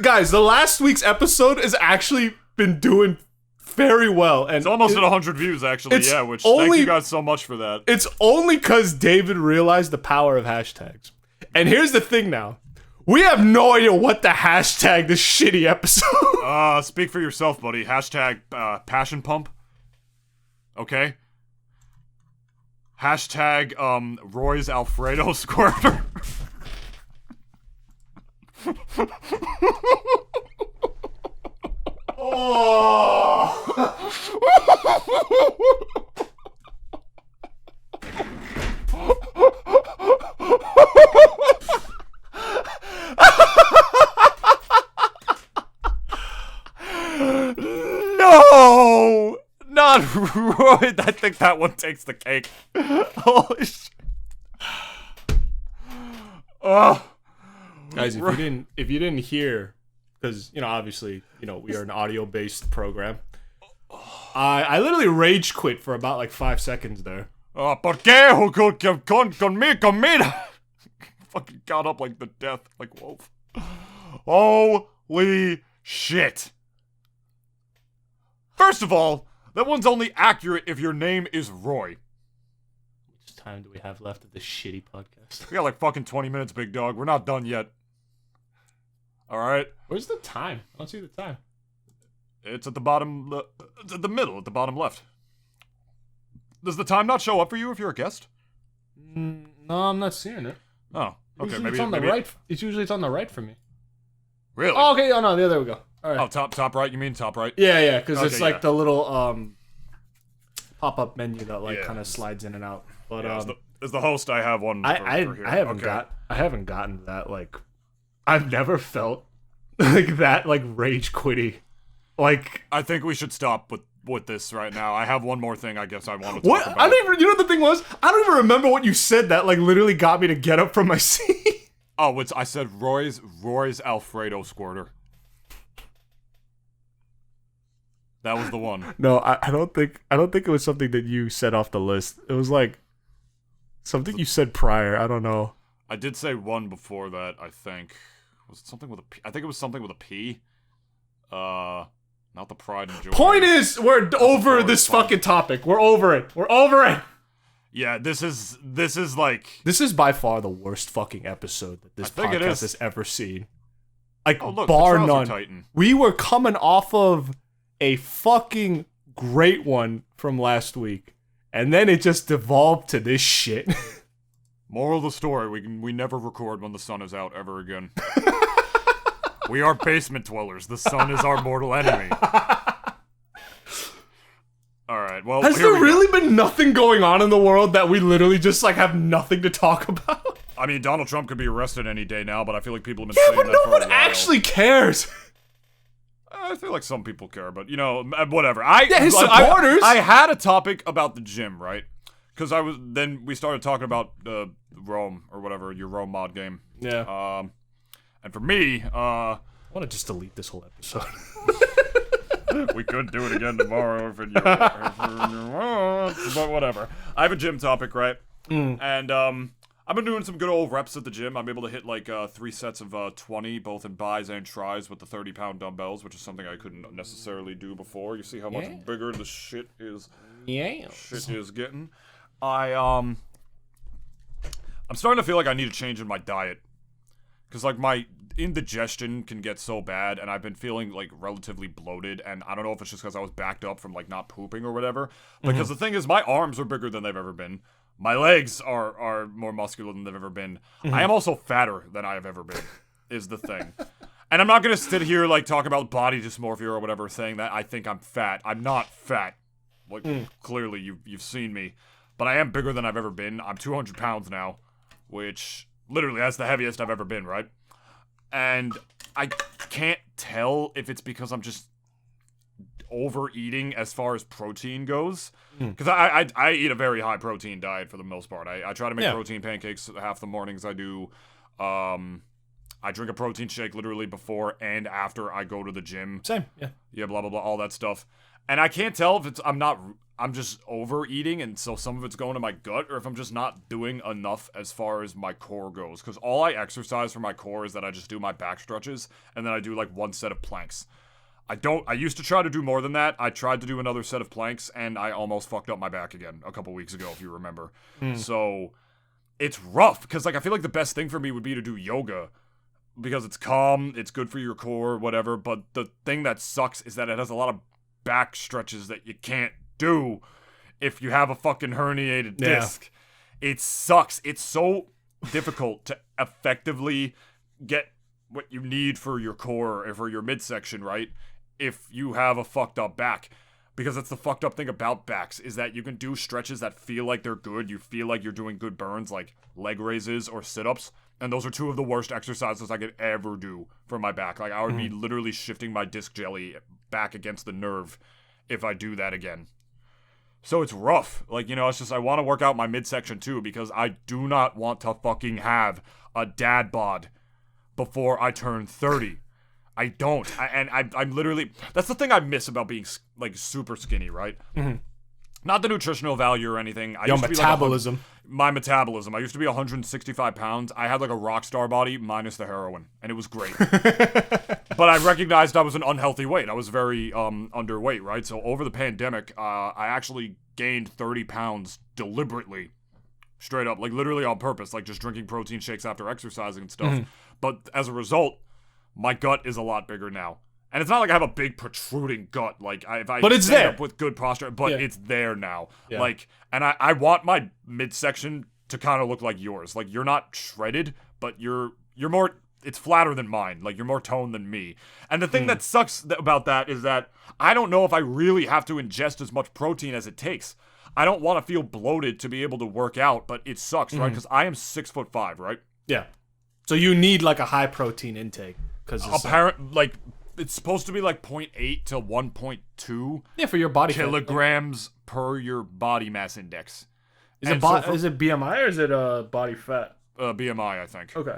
Guys, the last week's episode has actually been doing very well. And It's almost at 100 views, actually, it's which only- thank you guys so much for that. It's only because David realized the power of hashtags. And here's the thing now. We have no idea what to hashtag this shitty episode. Speak for yourself, buddy. Hashtag passion pump. Okay? Hashtag Roy's Alfredo squirter. No! Not Roy. I think that one takes the cake. Holy shit. Oh. Guys, if you didn't hear, because, you know, obviously, you know, we are an audio-based program. I literally rage quit for about like 5 seconds there. ¿Por qué comida? Fucking got up like the death, like wolf. Holy Shit. First of all, that one's only accurate if your name is Roy. How much time do we have left of this shitty podcast? We got like fucking 20 minutes, big dog. We're not done yet. Alright? Where's the time? I don't see the time. It's at the bottom, it's at the middle, at the bottom left. Does the time not show up for you if you're a guest? No, I'm not seeing it. Oh, okay. Usually Maybe it's on the right. It's usually on the right for me. Really? Oh, okay. Oh no, there we go. All right. Oh, top right. You mean top right? Yeah, because it's Okay, like yeah. the little pop-up menu that like Yeah. kind of slides in and out. But Yeah, as the host, I have one. For here. I haven't Okay. I haven't gotten to that. Like, I've never felt like that. Like rage quitty. Like I think we should stop with this right now. I have one more thing. I guess I want to talk what? about. I don't even. You know what the thing was? I don't even remember what you said. That like literally got me to get up from my seat. Oh, I said Roy's Alfredo squirter. That was the one. No, I don't think it was something that you said off the list. It was like something you said prior. I don't know. I did say one before that. I think was it something with a P? I think it was something with a P. Not the pride and joy. Point is, we're over this fucking topic. We're over it. We're over it. Yeah, this is like. This is by far the worst fucking episode that this I think it podcast is. has ever seen. Like, Oh look, bar the trousers none. tighten. We were coming off of a fucking great one from last week, and then it just devolved to this shit. Moral of the story: we never record when the sun is out ever again. We are basement dwellers. The sun is our mortal enemy. Alright, well, Has here there we go. really been nothing going on in the world that we literally just like have nothing to talk about? I mean, Donald Trump could be arrested any day now, but I feel like people have been Yeah, saying but that no for a one while. actually cares. I feel like some people care, but, you know, whatever. Yeah, his I- supporters. I had a topic about the gym, right? Because then we started talking about Rome, or whatever, your Rome mod game. Yeah. And for me, I want to just delete this whole episode. we could do it again tomorrow if you want, but whatever. I have a gym topic, right? And I've been doing some good old reps at the gym. I'm able to hit like 3 sets of 20, both in buys and tries with the 30-pound dumbbells, which is something I couldn't necessarily do before. You see how much bigger the shit is. Yeah. Shit is getting. I'm starting to feel like I need a change in my diet. Because, like, my indigestion can get so bad, and I've been feeling, like, relatively bloated, and I don't know if it's just because I was backed up from, like, not pooping or whatever. Because the thing is, my arms are bigger than they've ever been. My legs are more muscular than they've ever been. I am also fatter than I have ever been, is the thing. And I'm not going to sit here, like, talk about body dysmorphia or whatever, saying that I think I'm fat. I'm not fat. Like, clearly, you've seen me. But I am bigger than I've ever been. I'm 200 pounds now, which... literally, that's the heaviest I've ever been, right? And I can't tell if it's because I'm just overeating as far as protein goes. Because I eat a very high protein diet for the most part. I try to make protein pancakes half the mornings I do. I drink a protein shake literally before and after I go to the gym. Same, yeah. Yeah, blah, blah, blah, all that stuff. And I can't tell if I'm just overeating and so some of it's going to my gut, or if I'm just not doing enough as far as my core goes. Because all I exercise for my core is that I just do my back stretches, and then I do like 1 set of planks. I used to try to do more than that. I tried to do another set of planks, and I almost fucked up my back again a couple weeks ago, if you remember. So, it's rough, because like I feel like the best thing for me would be to do yoga. Because it's calm, it's good for your core, whatever, but the thing that sucks is that it has a lot of back stretches that you can't do if you have a fucking herniated disc. It sucks. It's so difficult to effectively get what you need for your core or for your midsection, right? If you have a fucked up back. Because that's the fucked up thing about backs, is that you can do stretches that feel like they're good. You feel like you're doing good burns, like leg raises or sit-ups. And those are two of the worst exercises I could ever do for my back. Like, I would be literally shifting my disc jelly back against the nerve if I do that again. So it's rough. Like, you know, it's just I want to work out my midsection too, because I do not want to fucking have a dad bod before I turn 30. I don't. I'm literally... That's the thing I miss about being, like, super skinny, right? Not the nutritional value or anything. Your metabolism. my metabolism. I used to be 165 pounds. I had like a rock star body minus the heroin, and it was great. But I recognized I was an unhealthy weight. I was very underweight, right? So over the pandemic, I actually gained 30 pounds deliberately, straight up, like literally on purpose, like just drinking protein shakes after exercising and stuff. But as a result, my gut is a lot bigger now. And it's not like I have a big protruding gut, like but it's stand there up with good posture, but it's there now. Yeah. Like, and I want my midsection to kind of look like yours. Like, you're not shredded, but you're more, it's flatter than mine. Like, you're more toned than me. And the thing that sucks about that is that I don't know if I really have to ingest as much protein as it takes. I don't want to feel bloated to be able to work out, but it sucks, right? Because I am 6'5", right? Yeah. So you need like a high protein intake because like it's supposed to be like 0.8 to 1.2 for your body kilograms per your body mass index. Is it BMI or is it body fat? BMI, I think. Okay.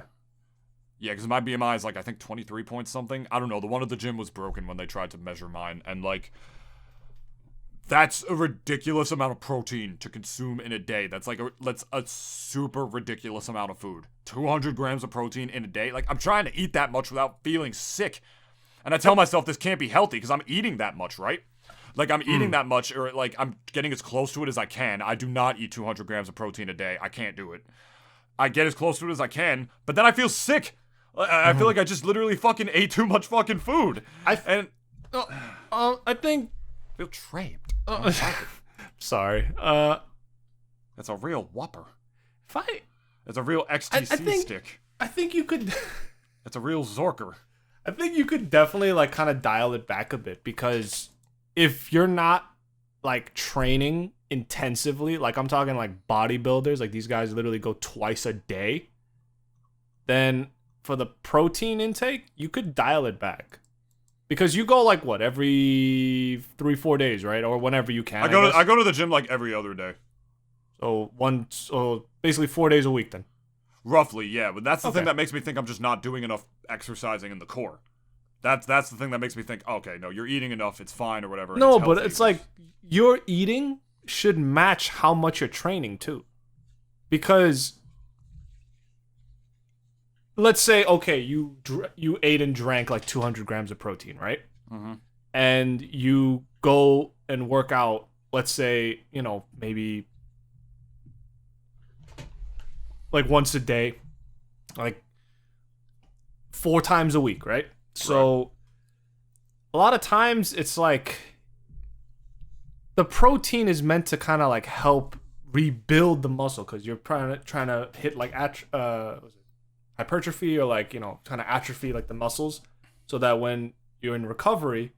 Yeah, because my BMI is like I think 23 point something. I don't know. The one at the gym was broken when they tried to measure mine, and like that's a ridiculous amount of protein to consume in a day. That's a super ridiculous amount of food. 200 grams of protein in a day. Like, I'm trying to eat that much without feeling sick. And I tell myself this can't be healthy because I'm eating that much, right? Like, I'm eating that much, or like I'm getting as close to it as I can. I do not eat 200 grams of protein a day. I can't do it. I get as close to it as I can, but then I feel sick. I feel like I just literally fucking ate too much fucking food. I think feel trapped. Sorry. That's a real Whopper. It's a real XTC stick. I think you could. It's a real Zorker. I think you could definitely like kind of dial it back a bit, because if you're not like training intensively, like I'm talking like bodybuilders, like these guys literally go twice a day, then for the protein intake, you could dial it back. Because you go like what, every 3-4 days, right? Or whenever you can. I go to the gym like every other day. So basically 4 days a week then. Roughly, yeah. But that's the thing that makes me think I'm just not doing enough exercising in the core. That's the thing that makes me think, okay, no, you're eating enough, it's fine or whatever. No, but it's like your eating should match how much you're training too. Because let's say, okay, you ate and drank like 200 grams of protein, right? Mm-hmm. And you go and work out, let's say, maybe like once a day, like 4 times a week, right? So a lot of times it's like the protein is meant to kind of like help rebuild the muscle, because you're trying to hit like hypertrophy, or like kind of atrophy like the muscles, so that when you're in recovery,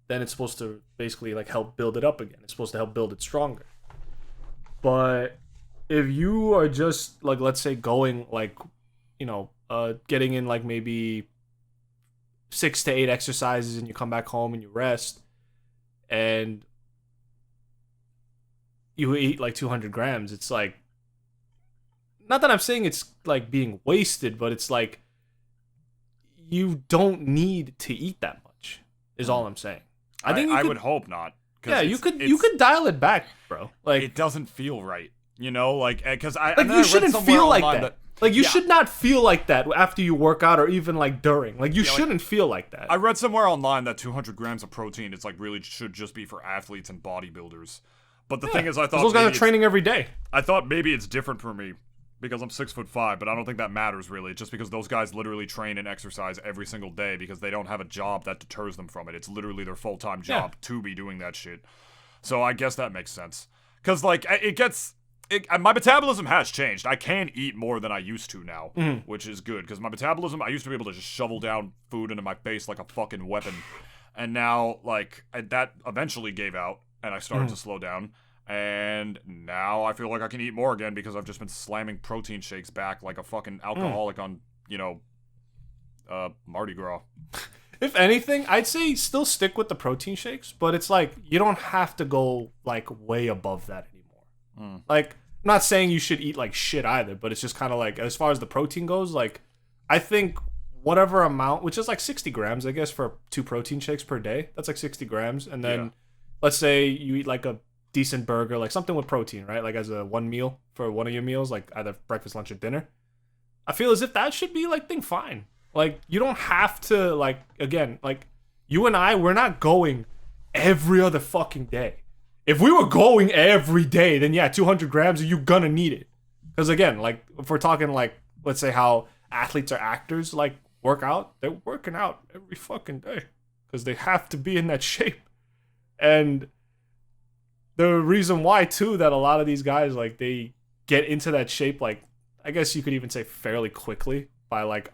then it's supposed to basically like help build it up again. It's supposed to help build it stronger. But if you are just like, let's say, going like getting in like maybe 6 to 8 exercises, and you come back home and you rest, and you eat like 200 grams, it's like, not that I'm saying it's like being wasted, but it's like you don't need to eat that much, is all I'm saying. I would hope not. Yeah, you could dial it back, bro. Like, it doesn't feel right, like, because you shouldn't feel like that. Like, you should not feel like that after you work out, or even like during. Like, you shouldn't feel like that. I read somewhere online that 200 grams of protein, it's like really should just be for athletes and bodybuilders. But the thing is, I thought those guys are training every day. I thought maybe it's different for me because I'm 6'5", but I don't think that matters really. Just because those guys literally train and exercise every single day because they don't have a job that deters them from it. It's literally their full-time job to be doing that shit. So I guess that makes sense. Because like my metabolism has changed. I can eat more than I used to now, which is good. Because my metabolism, I used to be able to just shovel down food into my face like a fucking weapon. And now, like, that eventually gave out, and I started to slow down. And now I feel like I can eat more again because I've just been slamming protein shakes back like a fucking alcoholic on, Mardi Gras. If anything, I'd say still stick with the protein shakes, but it's like you don't have to go like way above that anymore. Like, I'm not saying you should eat like shit either, but it's just kind of like, as far as the protein goes, like, I think whatever amount, which is like 60 grams, I guess, for 2 protein shakes per day, that's like 60 grams. And then let's say you eat like a decent burger, like something with protein, right? Like as a one meal for one of your meals, like either breakfast, lunch, or dinner. I feel as if that should be like thing fine. Like you don't have to like again, like you and I, we're not going every other fucking day. If we were going every day, then yeah, 200 grams, you're gonna need it. Because again, like if we're talking like, let's say how athletes or actors like work out, they're working out every fucking day because they have to be in that shape. And the reason why too that a lot of these guys like they get into that shape, like I guess you could even say fairly quickly by like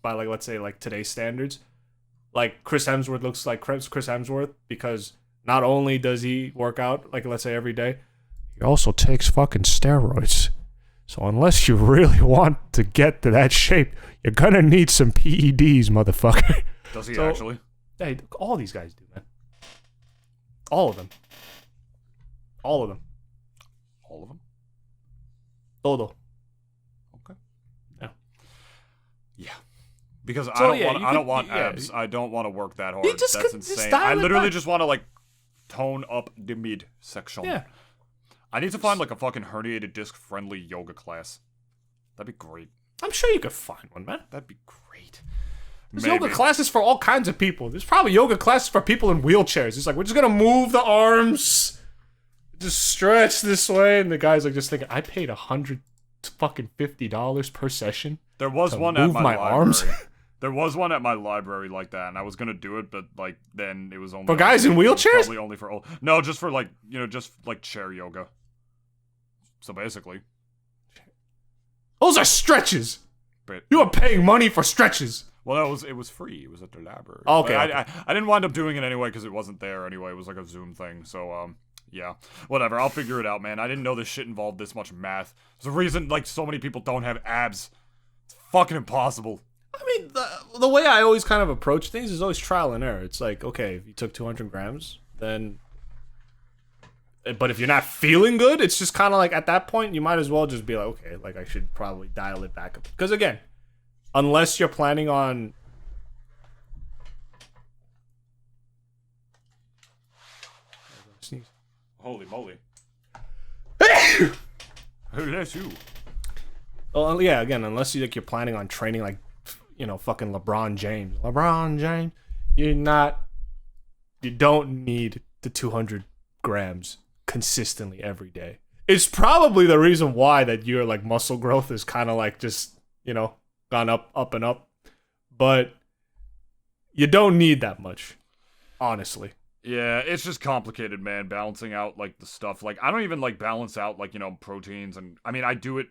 let's say like today's standards. Like Chris Hemsworth looks like Chris Hemsworth because not only does he work out like let's say every day, he also takes fucking steroids. So unless you really want to get to that shape, you're gonna need some PEDs, motherfucker. Does he actually? Hey, all these guys do, man. All of them. All of them. All of them? Todo. Okay. Yeah. Yeah. Because So, I yeah, don't want yeah. abs. I don't want to work that hard. You just That's could- just insane. dial I it literally back. just want to like tone up the midsection. Yeah. I need to find like a fucking herniated disc friendly yoga class. That'd be great. I'm sure you could find one, man. That'd be great. There's Maybe. yoga classes for all kinds of people. There's probably yoga classes for people in wheelchairs. It's like, we're just gonna move the arms, just stretch this way, and the guy's like just thinking, I paid $150 per session. There was to one move at my my library. arms? There was one at my library like that, and I was gonna do it, but like then it was only For guys in it was wheelchairs? Probably only for old. No, just for like just like chair yoga. So basically, Those are stretches. but You are paying money for stretches. well, it was free. It was at the library. Okay, But okay. I didn't wind up doing it anyway because it wasn't there anyway. It was like a Zoom thing. So yeah, whatever. I'll figure it out, man. I didn't know this shit involved this much math. There's a reason like so many people don't have abs. It's fucking impossible. I mean, the way I always kind of approach things is always trial and error. It's like, okay, if you took 200 grams, then... But if you're not feeling good, it's just kind of like, at that point, you might as well just be like, okay, like, I should probably dial it back up. Because again, unless you're planning on... Sneeze. Holy moly. Bless you. Well, yeah, again, unless you're planning on training like, fucking LeBron James. You don't need the 200 grams consistently every day. It's probably the reason why that your like muscle growth is kind of like just, gone up and up. But you don't need that much, honestly. Yeah, it's just complicated, man, balancing out, like, the stuff. Like, I don't even, like, balance out, like, proteins. And, I mean, I do it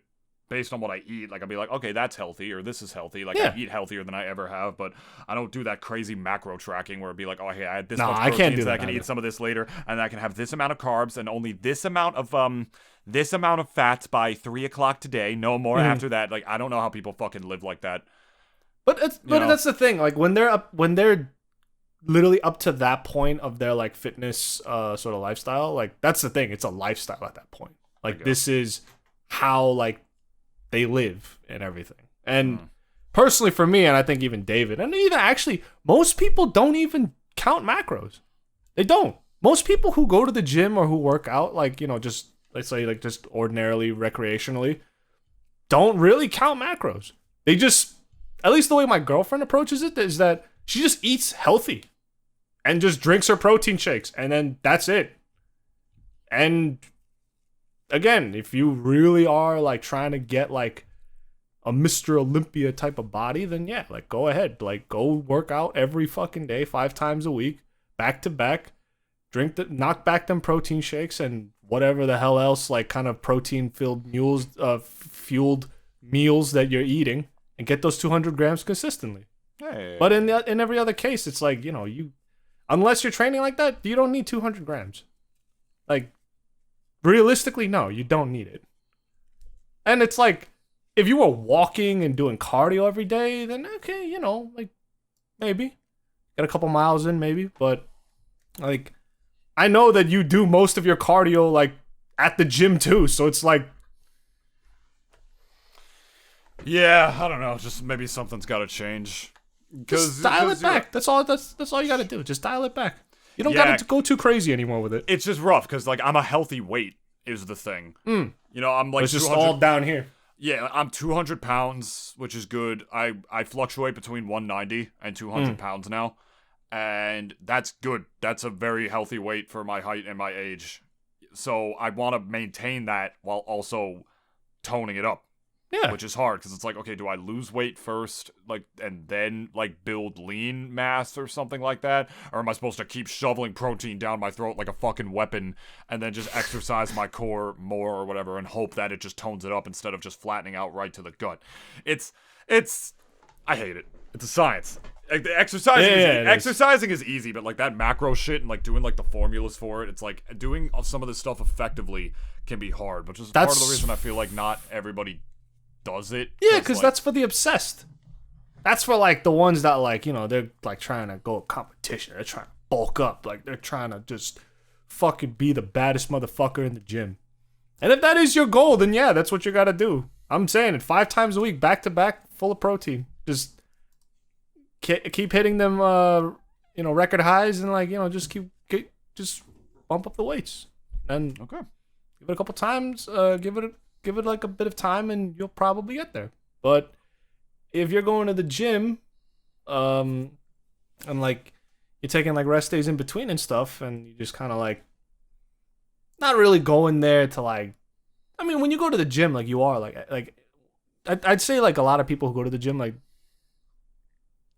based on what I eat. Like, I'll be like, okay, that's healthy, or this is healthy. Like, Yeah. I eat healthier than I ever have, but I don't do that crazy macro tracking where it'd be like, oh, hey, I had this Nah, much I protein, can't do so I that can either. eat some of this later, and I can have this amount of carbs and only this amount of fats by 3 o'clock today. No more after that. Like, I don't know how people fucking live like that. But know? that's the thing. Like when they're literally up to that point of their like fitness sort of lifestyle, like that's the thing. It's a lifestyle at that point. Like this is how like they live and everything. And personally for me, and I think even David, and even actually most people don't even count macros. They don't. Most people who go to the gym or who work out, like, just let's say like just ordinarily recreationally, don't really count macros. They just, at least the way my girlfriend approaches it, is that she just eats healthy and just drinks her protein shakes, and then that's it. And again, if you really are like trying to get like a Mr. Olympia type of body, then yeah, like go ahead, like go work out every fucking day, 5 times a week, back to back, knock back them protein shakes and whatever the hell else like kind of protein fueled meals that you're eating, and get those 200 grams consistently. Hey. But in every other case, it's like, you, unless you're training like that, you don't need 200 grams. Like, realistically, no, you don't need it. And it's like, if you were walking and doing cardio every day, then okay, like, maybe. Get a couple miles in, maybe. But, like, I know that you do most of your cardio, like, at the gym, too. So it's like, Yeah, I don't know. Just maybe something's got to change. just dial it back. That's all you got to do. Just dial it back. You don't gotta go too crazy anymore with it. It's just rough because like I'm a healthy weight is the thing. You know, I'm like It's just all down here. Yeah, I'm 200 pounds, which is good. I fluctuate between 190 and 200 pounds now, and that's good. That's a very healthy weight for my height and my age. So I want to maintain that while also toning it up. Yeah. Which is hard because it's like, okay, do I lose weight first, like, and then like build lean mass or something like that, or am I supposed to keep shoveling protein down my throat like a fucking weapon, and then just exercise my core more or whatever, and hope that it just tones it up instead of just flattening out right to the gut? It's, I hate it. It's a science. Like, the exercising is easy, but like that macro shit and like doing like the formulas for it, it's like doing some of this stuff effectively can be hard, which is part of the reason I feel like not everybody does it. Yeah, because like, that's for the obsessed. That's for like the ones that like, you know, they're like trying to go competition. They're trying to bulk up. Like they're trying to just fucking be the baddest motherfucker in the gym. And if that is your goal, then yeah, that's what you gotta do. I'm saying it 5 times a week, back to back, full of protein. Just keep hitting them, you know, record highs, and like, you know, just just bump up the weights. And okay, give it a couple times. Give it like a bit of time, and you'll probably get there. But if you're going to the gym, and like you're taking like rest days in between and stuff, and you just kind of like not really going there to like, I mean, when you go to the gym, like you are like I'd say like a lot of people who go to the gym, like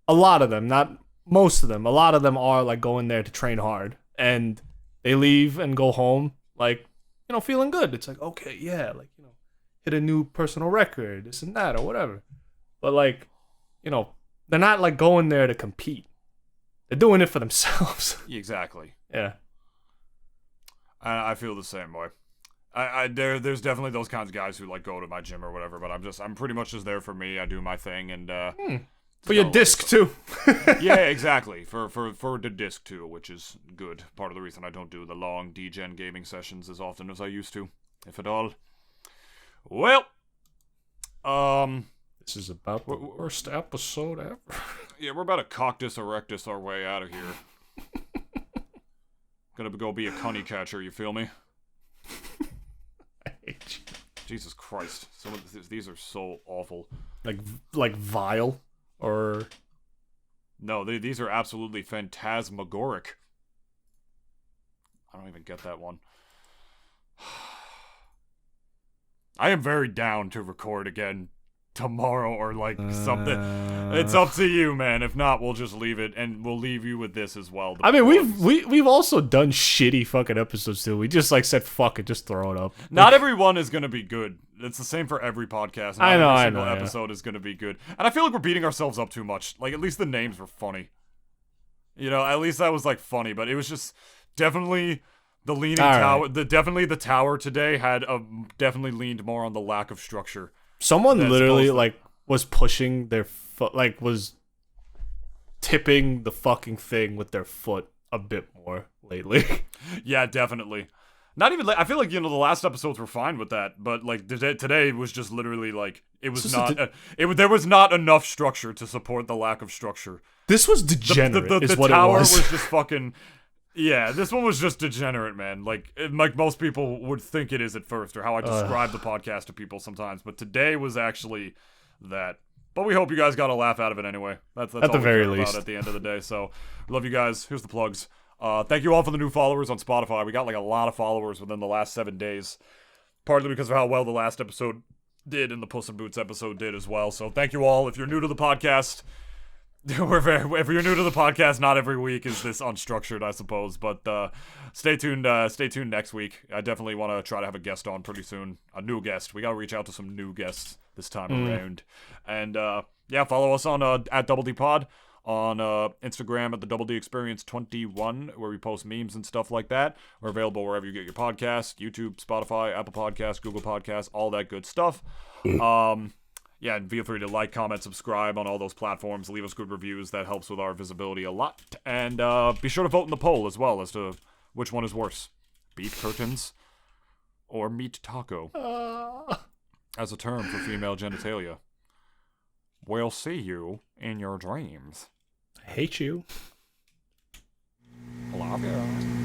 a lot of them, not most of them, a lot of them are like going there to train hard, and they leave and go home like, you know, feeling good. It's like, okay, yeah, like, you know, hit a new personal record, this and that, or whatever. But like, you know, they're not like going there to compete. They're doing it for themselves. Exactly. Yeah. I feel the same way. There's definitely those kinds of guys who like go to my gym or whatever, but I'm pretty much just there for me. I do my thing, and for your disc too. Yeah, exactly. For the disc too, which is good. Part of the reason I don't do the long D-Gen gaming sessions as often as I used to, if at all. Well, this is about the worst episode ever. Yeah, we're about to coctus erectus our way out of here. Gonna go be a cunny catcher, you feel me? I hate you. Jesus Christ. Some of these are so awful. Like vile, or... No, these are absolutely phantasmagoric. I don't even get that one. I am very down to record again tomorrow or like something. It's up to you, man. If not, we'll just leave it, and we'll leave you with this as well. I mean, we've also done shitty fucking episodes too. We just like said fuck it, just throw it up. Not every one is gonna be good. It's the same for every podcast. Not every single episode is gonna be good. And I feel like we're beating ourselves up too much. Like, at least the names were funny. You know, at least that was like funny, but it was just definitely the leaning tower. Right. Definitely the tower today had definitely leaned more on the lack of structure. Someone literally like was pushing their foot, like was tipping the fucking thing with their foot a bit more lately. Yeah, definitely. Not even like, I feel like, you know, the last episodes were fine with that, but like today was just literally like it was there was not enough structure to support the lack of structure. This was degenerate. The tower was just fucking. Yeah, this one was just degenerate, man. Like most people would think it is at first, or how I describe the podcast to people sometimes. But today was actually that. But we hope you guys got a laugh out of it anyway. That's at the very least. At the end of the day, so love you guys. Here's the plugs. Thank you all for the new followers on Spotify. We got like a lot of followers within the last 7 days, partly because of how well the last episode did, and the Puss in Boots episode did as well. So thank you all. If you're new to the podcast. If you're new to the podcast, not every week is this unstructured, I suppose. But stay tuned. Stay tuned next week. I definitely want to try to have a guest on pretty soon. A new guest. We got to reach out to some new guests this time around. And yeah, follow us on at Double D Pod on Instagram at the Double D Experience 21, where we post memes and stuff like that. We're available wherever you get your podcasts: YouTube, Spotify, Apple Podcasts, Google Podcasts, all that good stuff. Yeah, and feel free to like, comment, subscribe on all those platforms. Leave us good reviews. That helps with our visibility a lot. And be sure to vote in the poll as well as to which one is worse. Beef curtains or meat taco as a term for female genitalia. We'll see you in your dreams. I hate you. Love you.